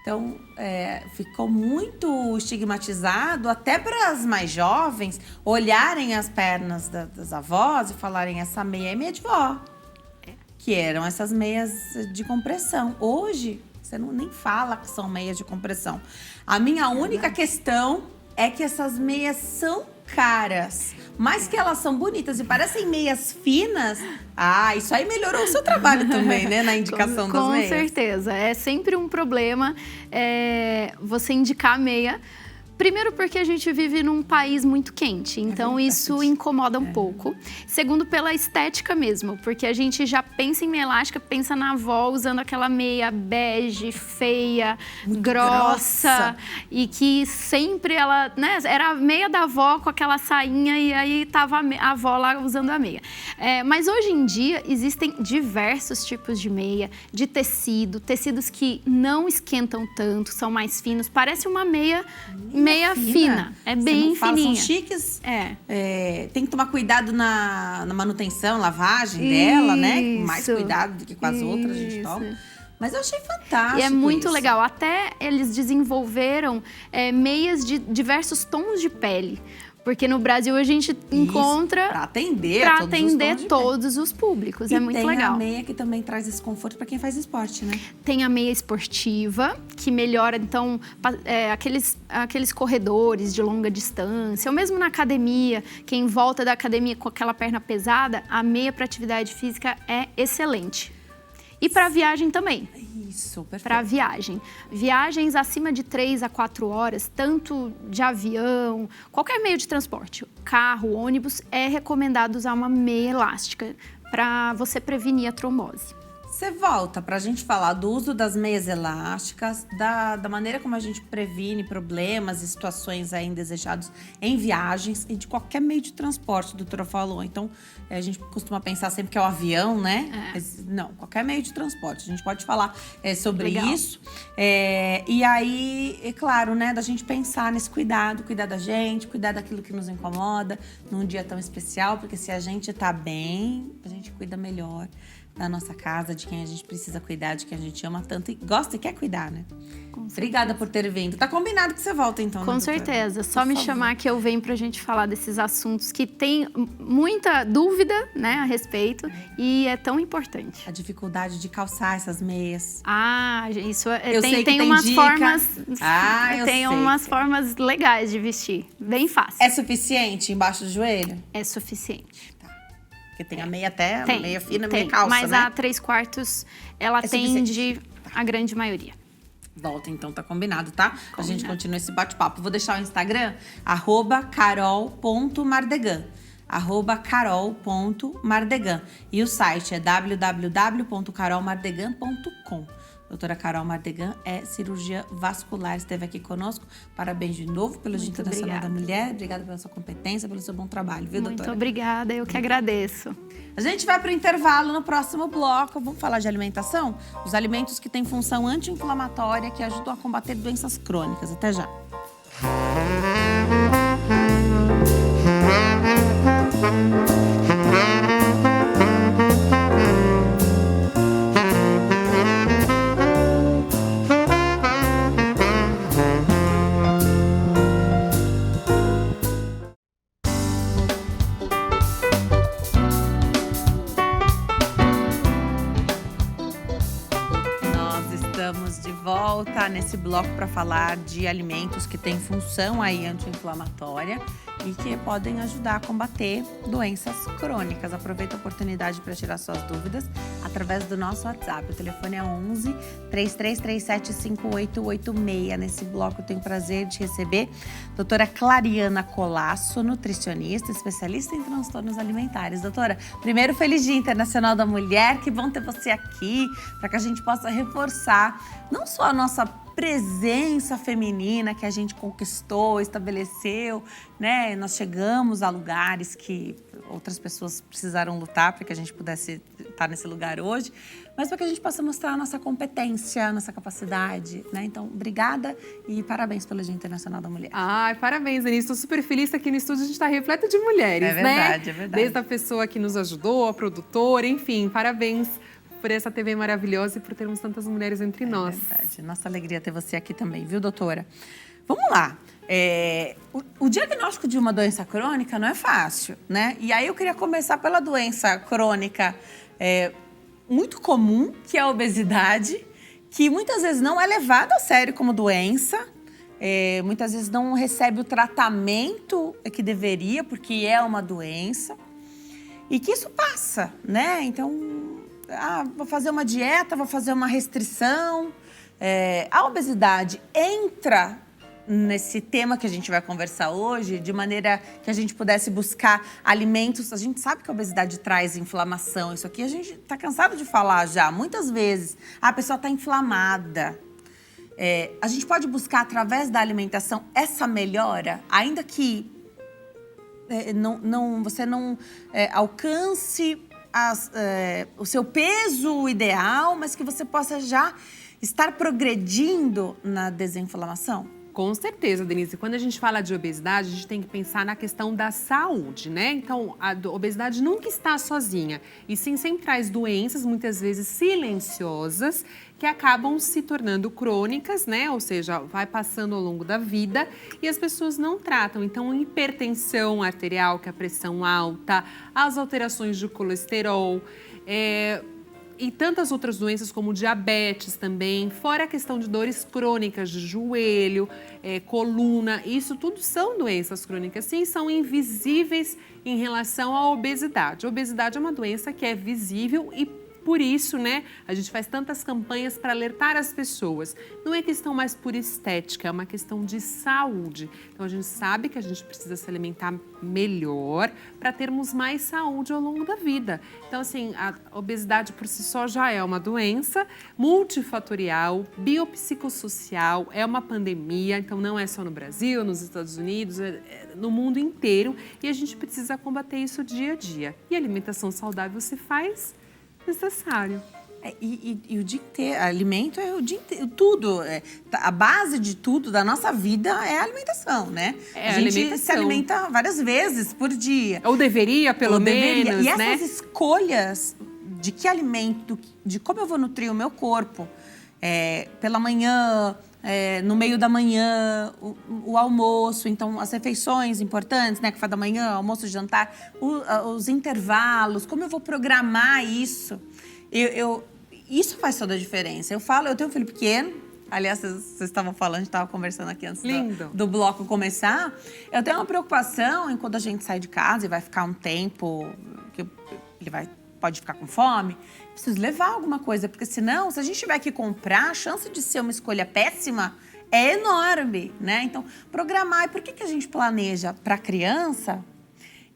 Então, ficou muito estigmatizado até para as mais jovens olharem as pernas das avós e falarem essa meia é meia de vó. Que eram essas meias de compressão. Hoje, você nem fala que são meias de compressão. A minha única questão é que essas meias são caras. Mas que elas são bonitas e parecem meias finas. Isso aí melhorou o seu trabalho também, né? Na indicação das meias. Com certeza. É sempre um problema você indicar a meia. Primeiro porque a gente vive num país muito quente, então isso incomoda um pouco. Segundo, pela estética mesmo, porque a gente já pensa em meia elástica, pensa na avó usando aquela meia bege, feia, muito grossa. E que sempre ela, né, era a meia da avó com aquela sainha e aí tava a avó lá usando a meia. Mas hoje em dia existem diversos tipos de meia, de tecidos que não esquentam tanto, são mais finos, parece uma meia fina. É bem fininha. São chiques. Tem que tomar cuidado na manutenção, lavagem dela, né? Com mais cuidado do que com as outras a gente toma. Mas eu achei fantástico. E é muito legal. Até eles desenvolveram meias de diversos tons de pele. Porque no Brasil a gente encontra para atender todos os públicos. E é muito legal. Tem a meia que também traz esse conforto para quem faz esporte, né? Tem a meia esportiva, que melhora, então, aqueles corredores de longa distância. Ou mesmo na academia, quem volta da academia com aquela perna pesada, a meia para atividade física é excelente. E para viagem também. Isso, perfeito. Para viagem. Viagens acima de 3 a 4 horas, tanto de avião, qualquer meio de transporte, carro, ônibus, é recomendado usar uma meia elástica para você prevenir a trombose. Você volta para a gente falar do uso das meias elásticas, da maneira como a gente previne problemas e situações aí indesejados em viagens e de qualquer meio de transporte, a doutora falou. Então, a gente costuma pensar sempre que é o avião, né? Mas, não, qualquer meio de transporte. A gente pode falar sobre isso. E aí, é claro, né, da gente pensar nesse cuidar da gente, cuidar daquilo que nos incomoda num dia tão especial, porque se a gente tá bem, a gente cuida melhor da nossa casa, de quem a gente precisa cuidar, de quem a gente ama tanto e gosta e quer cuidar, né? Obrigada por ter vindo. Tá combinado que você volta, então, Com certeza. Só me chamar que eu venho pra gente falar desses assuntos que tem muita dúvida, né, a respeito e é tão importante. A dificuldade de calçar essas meias. Isso eu sei que tem umas dica. formas. Eu tem umas formas legais de vestir. Bem fácil. É suficiente embaixo do joelho? É suficiente. Porque tem a meia meia fina, meia calça, mas né? a 3/4, ela atende a grande maioria. Volta, então, tá combinado, tá? A gente continua esse bate-papo. Vou deixar o Instagram, @carol.mardegan. @carol.mardegan. E o site é www.carolmardegan.com. Doutora Carol Mardegan é cirurgia vascular, esteve aqui conosco. Parabéns de novo pelo Dia Internacional da Mulher. Obrigada pela sua competência, pelo seu bom trabalho, viu, doutora? Muito obrigada, eu que agradeço. A gente vai para o intervalo. No próximo bloco, vamos falar de alimentação? Os alimentos que têm função anti-inflamatória que ajudam a combater doenças crônicas. Até já. Estamos de volta nesse bloco para falar de alimentos que têm função aí anti-inflamatória e que podem ajudar a combater doenças crônicas. Aproveita a oportunidade para tirar suas dúvidas através do nosso WhatsApp. O telefone é 11 3337 5886. Nesse bloco eu tenho o prazer de receber a doutora Clariana Colasso, nutricionista, especialista em transtornos alimentares. Doutora, primeiro, feliz Dia Internacional da Mulher. Que bom ter você aqui para que a gente possa reforçar não só a nossa presença feminina que a gente conquistou, estabeleceu, né, né? Nós chegamos a lugares que outras pessoas precisaram lutar para que a gente pudesse estar nesse lugar hoje, mas para que a gente possa mostrar a nossa competência, a nossa capacidade, né? Então, obrigada e parabéns pelo Dia Internacional da Mulher. Ai, parabéns, Denise. Estou super feliz que aqui no estúdio a gente está repleto de mulheres, É verdade, né? é verdade. Desde a pessoa que nos ajudou, a produtora, enfim, parabéns por essa TV maravilhosa e por termos tantas mulheres entre nós. É verdade. Nossa alegria ter você aqui também, viu, doutora? Vamos lá. O diagnóstico de uma doença crônica não é fácil, né? E aí eu queria começar pela doença crônica muito comum, que é a obesidade, que muitas vezes não é levada a sério como doença, muitas vezes não recebe o tratamento que deveria, porque é uma doença, e que isso passa, né? Então, vou fazer uma dieta, vou fazer uma restrição. A obesidade entra nesse tema que a gente vai conversar hoje, de maneira que a gente pudesse buscar alimentos. A gente sabe que a obesidade traz inflamação. Isso aqui a gente está cansado de falar já. Muitas vezes a pessoa está inflamada. A gente pode buscar, através da alimentação, essa melhora, ainda que você não alcance o seu peso ideal, mas que você possa já estar progredindo na desinflamação? Com certeza, Denise. Quando a gente fala de obesidade, a gente tem que pensar na questão da saúde, né? Então, a obesidade nunca está sozinha. E sim, sempre traz doenças, muitas vezes silenciosas, que acabam se tornando crônicas, né? Ou seja, vai passando ao longo da vida e as pessoas não tratam. Então, hipertensão arterial, que é a pressão alta, as alterações de colesterol, e tantas outras doenças como diabetes também, fora a questão de dores crônicas de joelho, coluna, isso tudo são doenças crônicas, sim, são invisíveis em relação à obesidade. A obesidade é uma doença que é visível e por isso, né, a gente faz tantas campanhas para alertar as pessoas. Não é questão mais por estética, é uma questão de saúde. Então, a gente sabe que a gente precisa se alimentar melhor para termos mais saúde ao longo da vida. Então, assim, a obesidade por si só já é uma doença multifatorial, biopsicossocial, é uma pandemia. Então, não é só no Brasil, nos Estados Unidos, no mundo inteiro. E a gente precisa combater isso dia a dia. E a alimentação saudável se faz necessário. E o dia inteiro, alimento é o dia inteiro, tudo. A base de tudo da nossa vida é a alimentação, né? A gente se alimenta várias vezes por dia. Ou deveria, pelo menos, E né? essas escolhas de que alimento, de como eu vou nutrir o meu corpo, pela manhã, no meio da manhã, o almoço, então as refeições importantes, né? Café da manhã, almoço, jantar, os intervalos, como eu vou programar isso. Isso faz toda a diferença. Eu tenho um filho pequeno, aliás, vocês estavam falando, a gente estava conversando aqui antes do bloco começar. Eu tenho uma preocupação em quando a gente sai de casa e vai ficar um tempo, que ele pode ficar com fome, preciso levar alguma coisa, porque senão, se a gente tiver que comprar, a chance de ser uma escolha péssima é enorme, né? Então, programar. E por que a gente planeja para a criança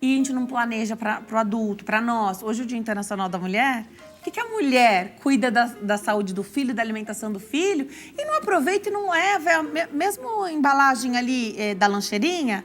e a gente não planeja para o adulto, para nós? Hoje é o Dia Internacional da Mulher. Por que a mulher cuida da saúde do filho, da alimentação do filho e não aproveita e não leva, mesmo a embalagem ali da lancheirinha,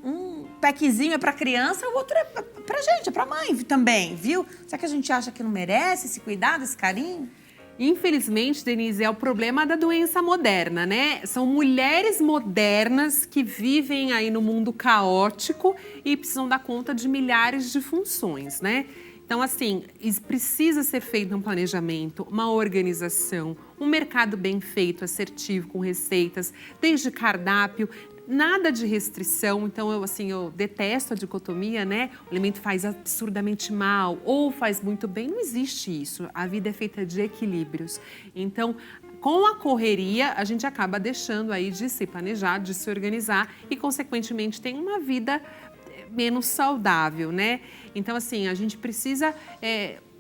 um packzinho é para criança, o outro é para gente, é para mãe também, viu? Será que a gente acha que não merece esse cuidado, esse carinho? Infelizmente, Denise, é o problema da doença moderna, né? São mulheres modernas que vivem aí no mundo caótico e precisam dar conta de milhares de funções, né? Então, assim, precisa ser feito um planejamento, uma organização, um mercado bem feito, assertivo, com receitas, desde cardápio, nada de restrição. Então, eu detesto a dicotomia, né? O alimento faz absurdamente mal ou faz muito bem. Não existe isso. A vida é feita de equilíbrios. Então, com a correria, a gente acaba deixando aí de se planejar, de se organizar e, consequentemente, tem uma vida menos saudável, né? Então, assim, a gente precisa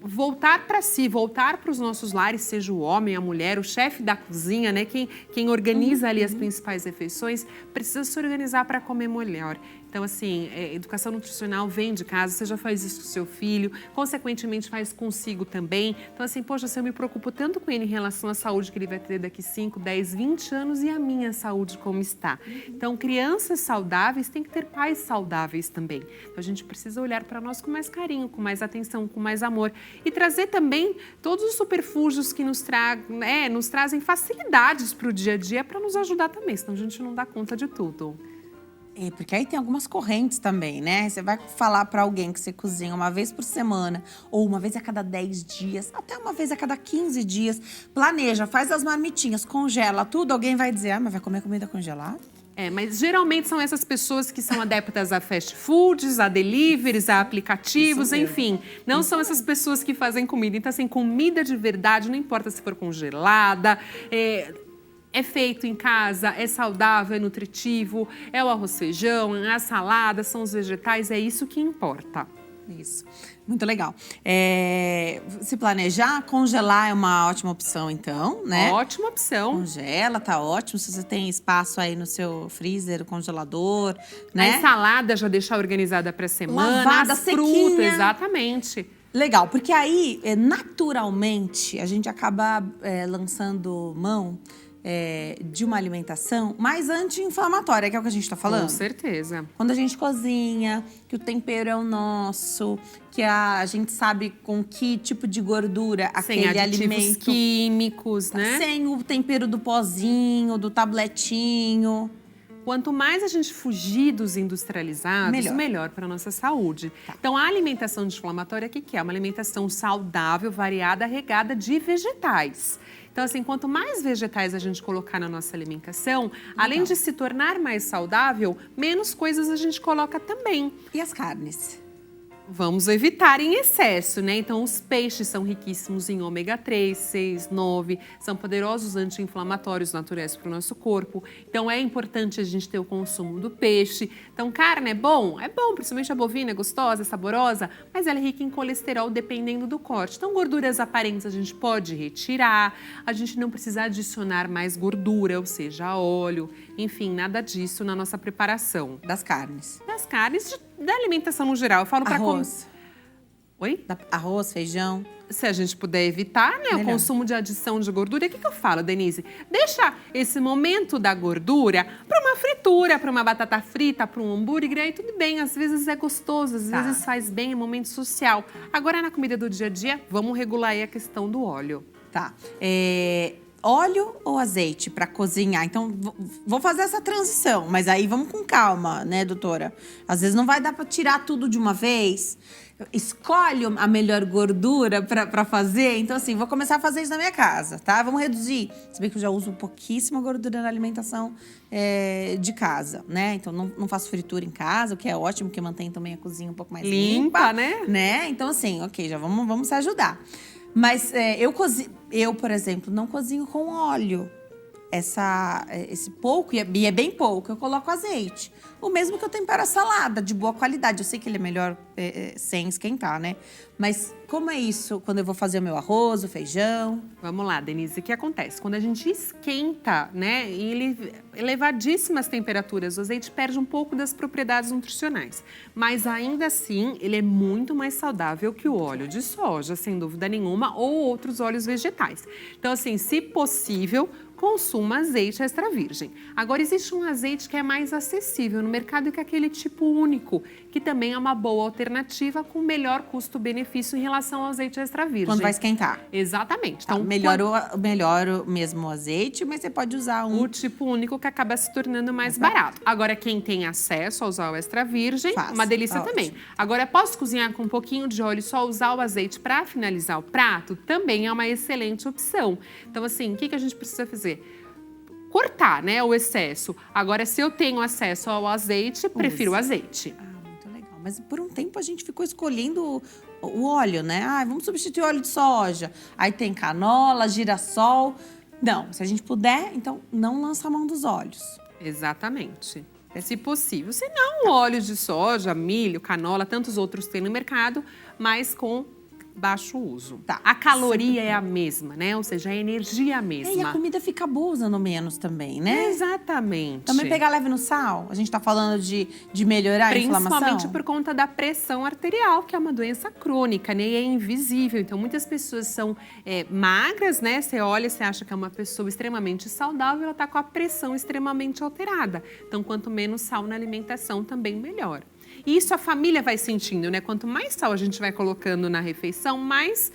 voltar para si, voltar para os nossos lares, seja o homem, a mulher, o chefe da cozinha, né? Quem organiza ali as principais refeições, precisa se organizar para comer melhor. Então, assim, educação nutricional vem de casa, você já faz isso com o seu filho, consequentemente faz consigo também. Então, assim, poxa, se eu me preocupo tanto com ele em relação à saúde que ele vai ter daqui 5, 10, 20 anos e a minha saúde como está. Então, crianças saudáveis têm que ter pais saudáveis também. Então, a gente precisa olhar para nós com mais carinho, com mais atenção, com mais amor. E trazer também todos os superfúgios que nos trazem facilidades para o dia a dia para nos ajudar também, senão a gente não dá conta de tudo. Porque aí tem algumas correntes também, né? Você vai falar pra alguém que você cozinha uma vez por semana, ou uma vez a cada 10 dias, até uma vez a cada 15 dias. Planeja, faz as marmitinhas, congela tudo. Alguém vai dizer, mas vai comer comida congelada? Mas geralmente são essas pessoas que são adeptas a fast foods, a deliveries, a aplicativos, enfim. Não são essas pessoas que fazem comida. Então, assim, comida de verdade, não importa se for congelada, é feito em casa, é saudável, é nutritivo, é o arroz feijão, é a salada, são os vegetais, é isso que importa. Isso, muito legal. Se planejar, congelar é uma ótima opção, então, né? Ótima opção. Congela, tá ótimo. Se você tem espaço aí no seu freezer, congelador, né? A salada já deixar organizada para semana, lavada, as sequinha. frutas, exatamente. Legal, porque aí, naturalmente, a gente acaba lançando mão de uma alimentação mais anti-inflamatória, que é o que a gente tá falando. Com certeza. Quando a gente cozinha, que o tempero é o nosso, que a gente sabe com que tipo de gordura sem aquele aditivos alimento… químicos, né? Sem o tempero do pozinho, do tabletinho. Quanto mais a gente fugir dos industrializados, melhor para a nossa saúde. Tá. Então, a alimentação anti-inflamatória, o que é? Uma alimentação saudável, variada, regada de vegetais. Então, assim, quanto mais vegetais a gente colocar na nossa alimentação, além de se tornar mais saudável, menos coisas a gente coloca também. E as carnes? Vamos evitar em excesso, né? Então, os peixes são riquíssimos em ômega 3, 6, 9, são poderosos anti-inflamatórios naturais para o nosso corpo. Então, é importante a gente ter o consumo do peixe. Então, carne é bom, principalmente a bovina, é gostosa, é saborosa, mas ela é rica em colesterol dependendo do corte. Então, gorduras aparentes a gente pode retirar, a gente não precisa adicionar mais gordura, ou seja, óleo, enfim, nada disso na nossa preparação. Das carnes. Das carnes, da alimentação no geral. Eu falo para arroz. Oi? Arroz, feijão. Se a gente puder evitar, né, o consumo de adição de gordura, o que eu falo, Denise? Deixa esse momento da gordura para uma fritura, para uma batata frita, para um hambúrguer, aí tudo bem, às vezes é gostoso, às vezes faz bem, é momento social. Agora, na comida do dia a dia, vamos regular aí a questão do óleo. Tá. Óleo ou azeite para cozinhar? Então, vou fazer essa transição, mas aí vamos com calma, né, doutora? Às vezes não vai dar para tirar tudo de uma vez. Escolhe a melhor gordura para fazer. Então, assim, vou começar a fazer isso na minha casa, tá? Vamos reduzir. Se bem que eu já uso pouquíssima gordura na alimentação de casa, né? Então, não faço fritura em casa, o que é ótimo, que mantém também a cozinha um pouco mais limpa, né? Então, assim, ok, já vamos se ajudar. Mas eu, por exemplo, não cozinho com óleo. Esse pouco, e é bem pouco, eu coloco azeite. O mesmo que eu tempero a salada, de boa qualidade. Eu sei que ele é melhor sem esquentar, né? Mas como é isso quando eu vou fazer o meu arroz, o feijão? Vamos lá, Denise, o que acontece? Quando a gente esquenta, né, em elevadíssimas temperaturas, o azeite perde um pouco das propriedades nutricionais. Mas ainda assim, ele é muito mais saudável que o óleo de soja, sem dúvida nenhuma, ou outros óleos vegetais. Então, assim, se possível, consuma azeite extra virgem. Agora, existe um azeite que é mais acessível no mercado, que é aquele tipo único, que também é uma boa alternativa com melhor custo-benefício em relação ao azeite extra virgem. Quando vai esquentar. Exatamente. Então, melhor o mesmo azeite, mas você pode usar o tipo único, que acaba se tornando mais barato. Agora, quem tem acesso a usar o extra virgem, uma delícia também. Agora, posso cozinhar com um pouquinho de óleo e só usar o azeite para finalizar o prato? Também é uma excelente opção. Então, assim, o que a gente precisa fazer? Cortar, né, o excesso. Agora, se eu tenho acesso ao azeite, prefiro o azeite. Muito legal. Mas por um tempo a gente ficou escolhendo o óleo, né? Vamos substituir o óleo de soja. Aí tem canola, girassol. Não, se a gente puder, então não lança a mão dos óleos. Exatamente. Se possível. Se não, óleo de soja, milho, canola, tantos outros tem no mercado, mas com baixo uso. Tá, A caloria é a mesma, né? Ou seja, a energia é a mesma. E a comida fica boa usando menos também, né? Exatamente. Também pegar leve no sal. A gente tá falando de melhorar a inflamação. Principalmente por conta da pressão arterial, que é uma doença crônica, né? E é invisível. Então, muitas pessoas são magras, né? Você olha, você acha que é uma pessoa extremamente saudável, ela tá com a pressão extremamente alterada. Então, quanto menos sal na alimentação, também melhor. E isso a família vai sentindo, né? Quanto mais sal a gente vai colocando na refeição, mais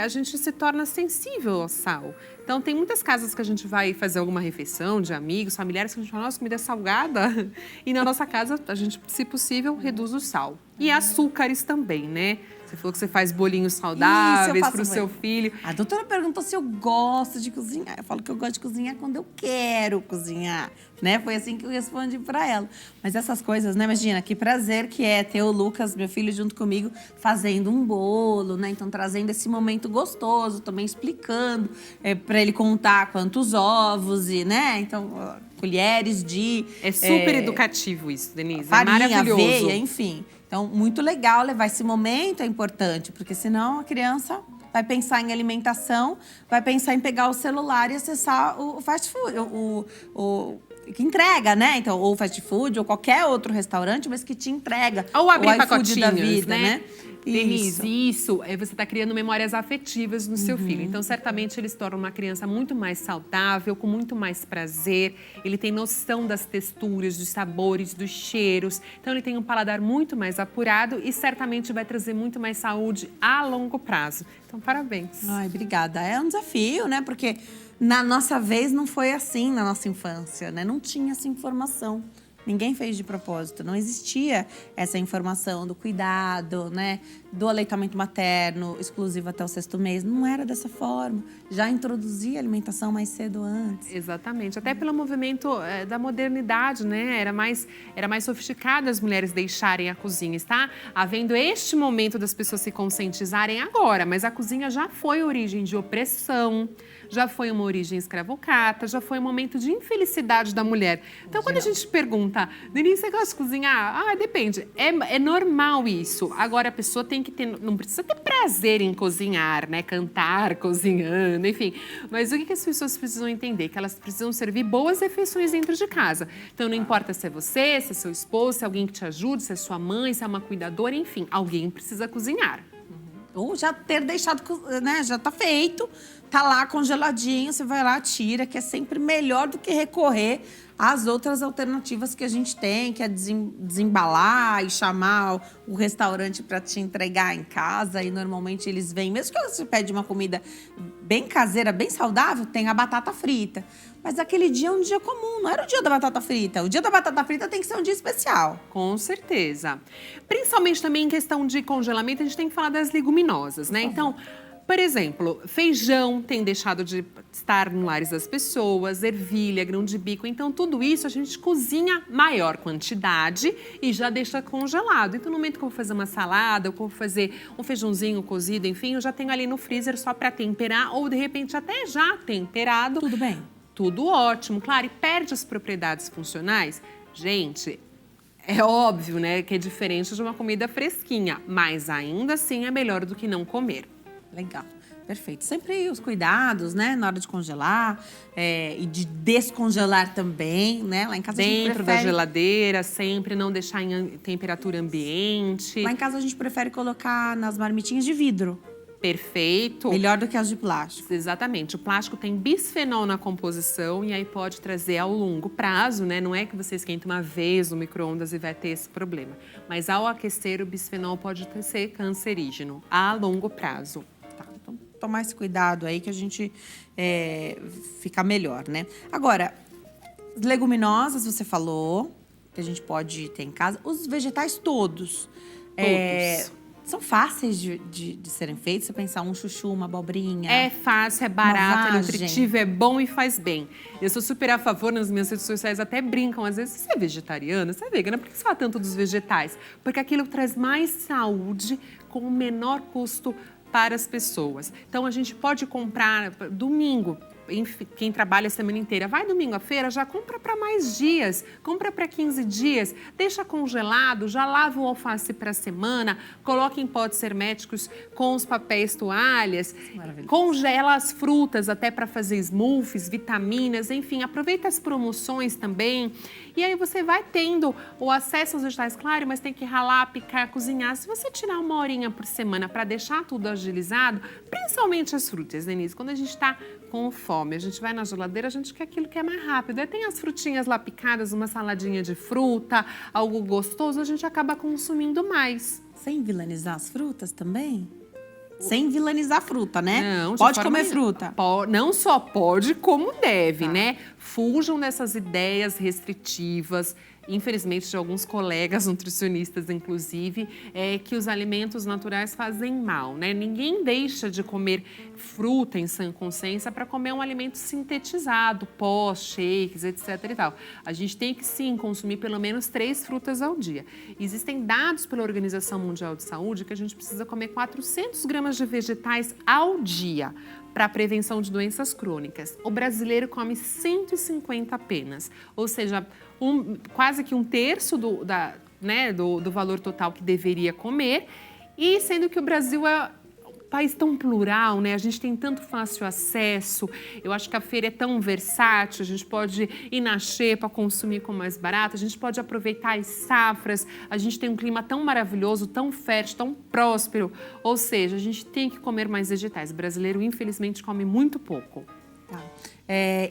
a gente se torna sensível ao sal. Então, tem muitas casas que a gente vai fazer alguma refeição de amigos, familiares, que a gente fala, nossa, comida é salgada. E na nossa casa, a gente, se possível, reduz o sal. E açúcares também, né? Você falou que você faz bolinhos saudáveis para o seu filho. A doutora perguntou se eu gosto de cozinhar. Eu falo que eu gosto de cozinhar quando eu quero cozinhar, né? Foi assim que eu respondi para ela. Mas essas coisas, né? Imagina, que prazer que é ter o Lucas, meu filho, junto comigo, fazendo um bolo, né? Então, trazendo esse momento gostoso, também explicando para ele contar quantos ovos e, né? Então, colheres de... É super educativo isso, Denise. Farinha, é maravilhoso. aveia, enfim. Então, muito legal levar esse momento, é importante, porque senão a criança vai pensar em alimentação, vai pensar em pegar o celular e acessar o fast food, o que entrega, né? Então, ou fast food, ou qualquer outro restaurante, mas que te entrega. Ou abrir o iFood pacotinhos, da vida, né? Denise, Isso. você está criando memórias afetivas no seu filho. Então, certamente, ele se torna uma criança muito mais saudável, com muito mais prazer. Ele tem noção das texturas, dos sabores, dos cheiros. Então, ele tem um paladar muito mais apurado e certamente vai trazer muito mais saúde a longo prazo. Então, parabéns. Ai, obrigada. É um desafio, né? Porque na nossa vez não foi assim na nossa infância, né? Não tinha essa informação. Ninguém fez de propósito, não existia essa informação do cuidado, né? Do aleitamento materno exclusivo até o 6º mês. Não era dessa forma. Já introduzia alimentação mais cedo antes. Exatamente. Até pelo movimento da modernidade, né? Era mais sofisticado as mulheres deixarem a cozinha. Está havendo este momento das pessoas se conscientizarem agora, mas a cozinha já foi origem de opressão, já foi uma origem escravocrata, já foi um momento de infelicidade da mulher. Então, quando a gente pergunta, Denise, você gosta de cozinhar? Ah, depende. É normal isso. Agora, a pessoa tem que ter, não precisa ter prazer em cozinhar, né? Cantar cozinhando, enfim. Mas o que as pessoas precisam entender? Que elas precisam servir boas refeições dentro de casa. Então, não importa se é você, se é seu esposo, se é alguém que te ajude, se é sua mãe, se é uma cuidadora, enfim. Alguém precisa cozinhar. Ou já ter deixado, né? Já tá feito, tá lá congeladinho, você vai lá, tira, que é sempre melhor do que recorrer às outras alternativas que a gente tem, que é desembalar e chamar o restaurante para te entregar em casa. E normalmente eles vêm, mesmo que você pede uma comida bem caseira, bem saudável, tem a batata frita. Mas aquele dia é um dia comum, não era o dia da batata frita. O dia da batata frita tem que ser um dia especial. Com certeza. Principalmente também em questão de congelamento, a gente tem que falar das leguminosas, né? Então, por exemplo, feijão tem deixado de estar nos lares das pessoas, ervilha, grão de bico. Então, tudo isso a gente cozinha maior quantidade e já deixa congelado. Então, no momento que eu vou fazer uma salada, ou que eu vou fazer um feijãozinho cozido, enfim, eu já tenho ali no freezer só para temperar ou, de repente, até já temperado. Tudo bem? Tudo ótimo, claro. E perde as propriedades funcionais? Gente, é óbvio, né, que é diferente de uma comida fresquinha, mas ainda assim é melhor do que não comer. Legal, perfeito. Sempre os cuidados, né, na hora de congelar e de descongelar também, né? Lá em casa a gente Dentro prefere... da geladeira, sempre não deixar em temperatura ambiente. Lá em casa a gente prefere colocar nas marmitinhas de vidro. Perfeito. Melhor do que as de plástico. Exatamente. O plástico tem bisfenol na composição e aí pode trazer ao longo prazo, né? Não é que você esquenta uma vez no micro-ondas e vai ter esse problema. Mas ao aquecer, o bisfenol pode ser cancerígeno a longo prazo. Tá, então tomar esse cuidado aí que a gente fica melhor, né? Agora, leguminosas você falou, que a gente pode ter em casa. Os vegetais todos. São fáceis de serem feitos? Você pensar um chuchu, uma abobrinha? É fácil, é barato, é vagem. nutritivo, é bom e faz bem. Eu sou super a favor, nas minhas redes sociais até brincam. Às vezes, você é vegetariana, você é vegana, por que você fala tanto dos vegetais? Porque aquilo traz mais saúde com o menor custo para as pessoas. Então, a gente pode comprar domingo. quem trabalha a semana inteira, vai domingo à feira, já compra para mais dias, compra para 15 dias, deixa congelado, já lava o alface para a semana, coloca em potes herméticos com os papéis toalhas, congela as frutas até para fazer smoothies, vitaminas, enfim, aproveita as promoções também. E aí você vai tendo o acesso aos vegetais, claro, mas tem que ralar, picar, cozinhar. Se você tirar 1 horinha por semana para deixar tudo agilizado, principalmente as frutas, Denise, quando a gente está com fome, a gente vai na geladeira, a gente quer aquilo que é mais rápido. Aí tem as frutinhas lá picadas, uma saladinha de fruta, algo gostoso, a gente acaba consumindo mais. Sem vilanizar as frutas também? Sem vilanizar a fruta, né? Não, de pode forma comer nenhuma. fruta. Não só pode, como deve, né? Fujam dessas ideias restritivas, infelizmente de alguns colegas nutricionistas, inclusive, que os alimentos naturais fazem mal, né? Ninguém deixa de comer fruta em sã consciência para comer um alimento sintetizado, pós, shakes, etc e tal. A gente tem que, sim, consumir pelo menos 3 frutas ao dia. Existem dados pela Organização Mundial de Saúde que a gente precisa comer 400 gramas de vegetais ao dia para a prevenção de doenças crônicas. O brasileiro come 150 apenas, ou seja, quase que 1/3 do valor total que deveria comer, e sendo que o Brasil é um país tão plural, né? A gente tem tanto fácil acesso, eu acho que a feira é tão versátil, a gente pode ir na xepa, consumir com mais barato, a gente pode aproveitar as safras, a gente tem um clima tão maravilhoso, tão fértil, tão próspero, ou seja, a gente tem que comer mais vegetais. O brasileiro, infelizmente, come muito pouco. Tá.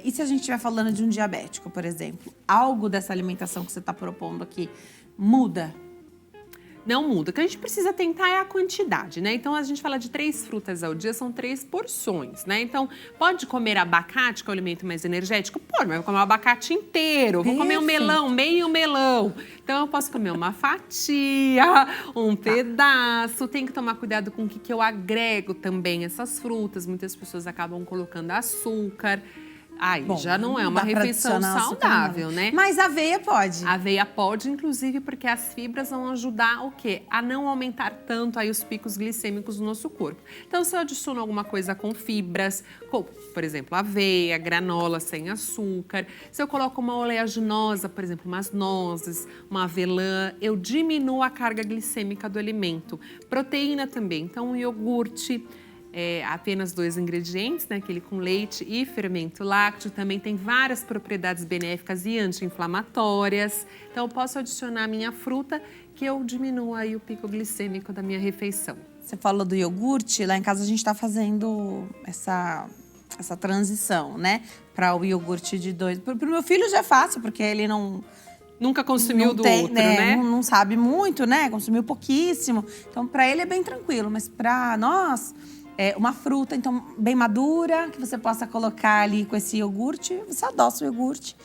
E se a gente estiver falando de um diabético, por exemplo, algo dessa alimentação que você está propondo aqui muda? Não muda. O que a gente precisa tentar é a quantidade, né? Então, a gente fala de 3 frutas ao dia, são 3 porções, né? Então, pode comer abacate, que é o alimento mais energético? Pode, mas eu vou comer o abacate inteiro. Vou comer um melão, meio melão. Então, eu posso comer uma fatia, um pedaço. Tem que tomar cuidado com o que eu agrego também essas frutas. Muitas pessoas acabam colocando açúcar. Aí já não é uma refeição saudável, né? Mas aveia pode. A aveia pode, inclusive, porque as fibras vão ajudar o quê? A não aumentar tanto aí os picos glicêmicos do nosso corpo. Então, se eu adiciono alguma coisa com fibras, como, por exemplo, aveia, granola sem açúcar, se eu coloco uma oleaginosa, por exemplo, umas nozes, uma avelã, eu diminuo a carga glicêmica do alimento. Proteína também, então um iogurte, apenas 2 ingredientes, né? Aquele com leite e fermento lácteo, também tem várias propriedades benéficas e anti-inflamatórias. Então, eu posso adicionar a minha fruta, que eu diminuo aí o pico glicêmico da minha refeição. Você falou do iogurte, lá em casa a gente está fazendo essa transição, né? Para o iogurte de 2. Para o meu filho já é fácil, porque ele Nunca consumiu do outro, né? Não sabe muito, né? Consumiu pouquíssimo. Então, para ele é bem tranquilo, mas para nós... uma fruta, então, bem madura, que você possa colocar ali com esse iogurte. Você adoça o iogurte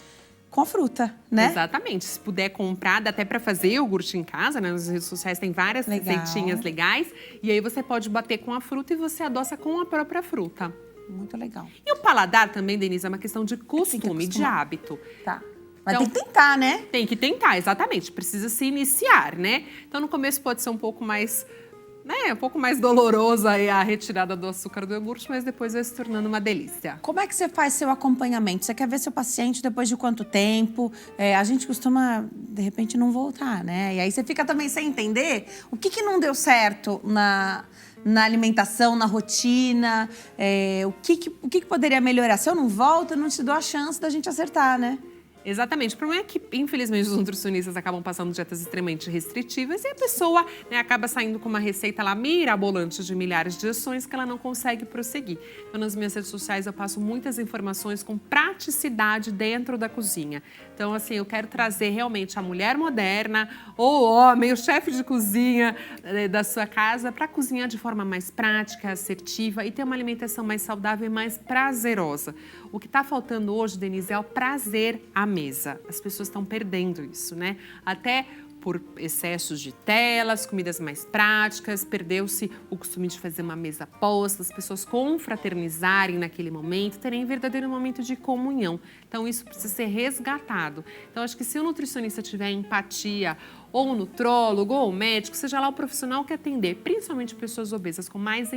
com a fruta, né? Exatamente. Se puder comprar, dá até para fazer iogurte em casa, né? Nas redes sociais tem várias receitinhas legais. E aí você pode bater com a fruta e você adoça com a própria fruta. Muito legal. E o paladar também, Denise, é uma questão de costume, de hábito. Tá. Mas Então, tem que tentar, né? Tem que tentar, exatamente. Precisa se iniciar, né? Então, no começo pode ser um pouco mais... um pouco mais dolorosa aí a retirada do açúcar do iogurte, mas depois vai se tornando uma delícia. Como é que você faz seu acompanhamento? Você quer ver seu paciente depois de quanto tempo? A gente costuma, de repente, não voltar, né? E aí você fica também sem entender o que não deu certo na alimentação, na rotina, o que poderia melhorar. Se eu não volto, eu não te dou a chance da gente acertar, né? Exatamente. O problema é que, infelizmente, os nutricionistas acabam passando dietas extremamente restritivas e a pessoa, né, acaba saindo com uma receita lá mirabolante de milhares de ações que ela não consegue prosseguir. Então, nas minhas redes sociais, eu passo muitas informações com praticidade dentro da cozinha. Então, assim, eu quero trazer realmente a mulher moderna, ou o homem, o chefe de cozinha da sua casa, para cozinhar de forma mais prática, assertiva e ter uma alimentação mais saudável e mais prazerosa. O que está faltando hoje, Denise, é o prazer à mesa. As pessoas estão perdendo isso, né? Até por excessos de telas, comidas mais práticas, perdeu-se o costume de fazer uma mesa posta, as pessoas confraternizarem naquele momento, terem um verdadeiro momento de comunhão. Então, isso precisa ser resgatado. Então, acho que se o nutricionista tiver empatia, ou o nutrólogo, ou o médico, seja lá o profissional que atender, principalmente pessoas obesas, com mais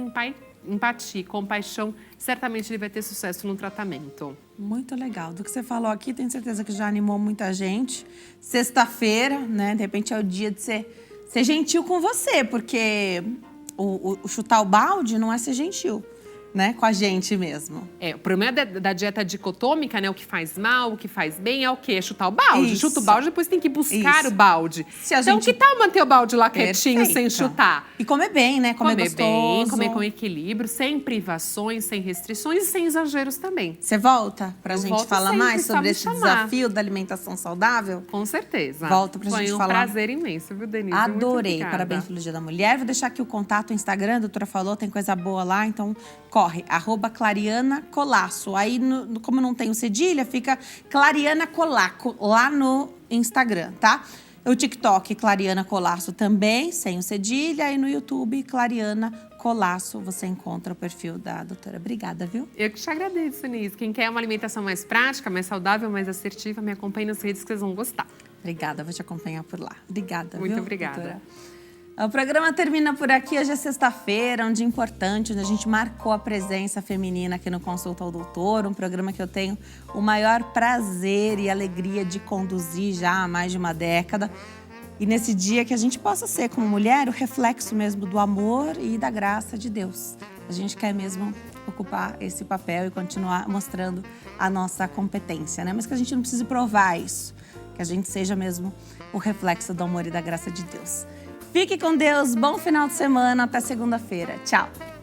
empatia, compaixão, certamente ele vai ter sucesso no tratamento. Muito legal. Do que você falou aqui, tenho certeza que já animou muita gente. Sexta-feira, né? De repente é o dia de ser gentil com você, porque o chutar o balde não é ser gentil, né? Com a gente mesmo. O problema da dieta dicotômica, né? O que faz mal, o que faz bem é o quê? É chutar o balde. Isso. Chuta o balde, depois tem que buscar o balde. Então, gente... que tal manter o balde lá quietinho, Perfeito. sem chutar? E comer bem, né? Comer gostoso. Bem, comer com equilíbrio, sem privações, sem restrições e sem exageros também. Você volta pra gente volto falar sempre, mais só sobre me esse chamar. desafio da alimentação saudável? Com certeza. Volta pra gente Foi um falar. prazer imenso, viu, Denise? Muito Adorei. obrigada. Parabéns pelo Dia da Mulher. Vou deixar aqui o contato, o Instagram, a doutora falou, tem coisa boa lá, então corre. @Clariana Colasso. Aí, como não tem o cedilha, fica Clariana Colaco lá no Instagram, tá? O TikTok, Clariana Colasso também, sem o cedilha. E no YouTube, Clariana Colasso, você encontra o perfil da doutora. Obrigada, viu? Eu que te agradeço, Denise. Quem quer uma alimentação mais prática, mais saudável, mais assertiva, me acompanhe nas redes que vocês vão gostar. Obrigada, vou te acompanhar por lá. Obrigada, Muito viu, obrigada. doutora? O programa termina por aqui. Hoje é sexta-feira, um dia importante, onde a gente marcou a presença feminina aqui no Consulta ao Doutor, um programa que eu tenho o maior prazer e alegria de conduzir já há mais de uma década. E nesse dia que a gente possa ser, como mulher, o reflexo mesmo do amor e da graça de Deus. A gente quer mesmo ocupar esse papel e continuar mostrando a nossa competência, né? Mas que a gente não precise provar isso, que a gente seja mesmo o reflexo do amor e da graça de Deus. Fique com Deus, bom final de semana, até segunda-feira. Tchau!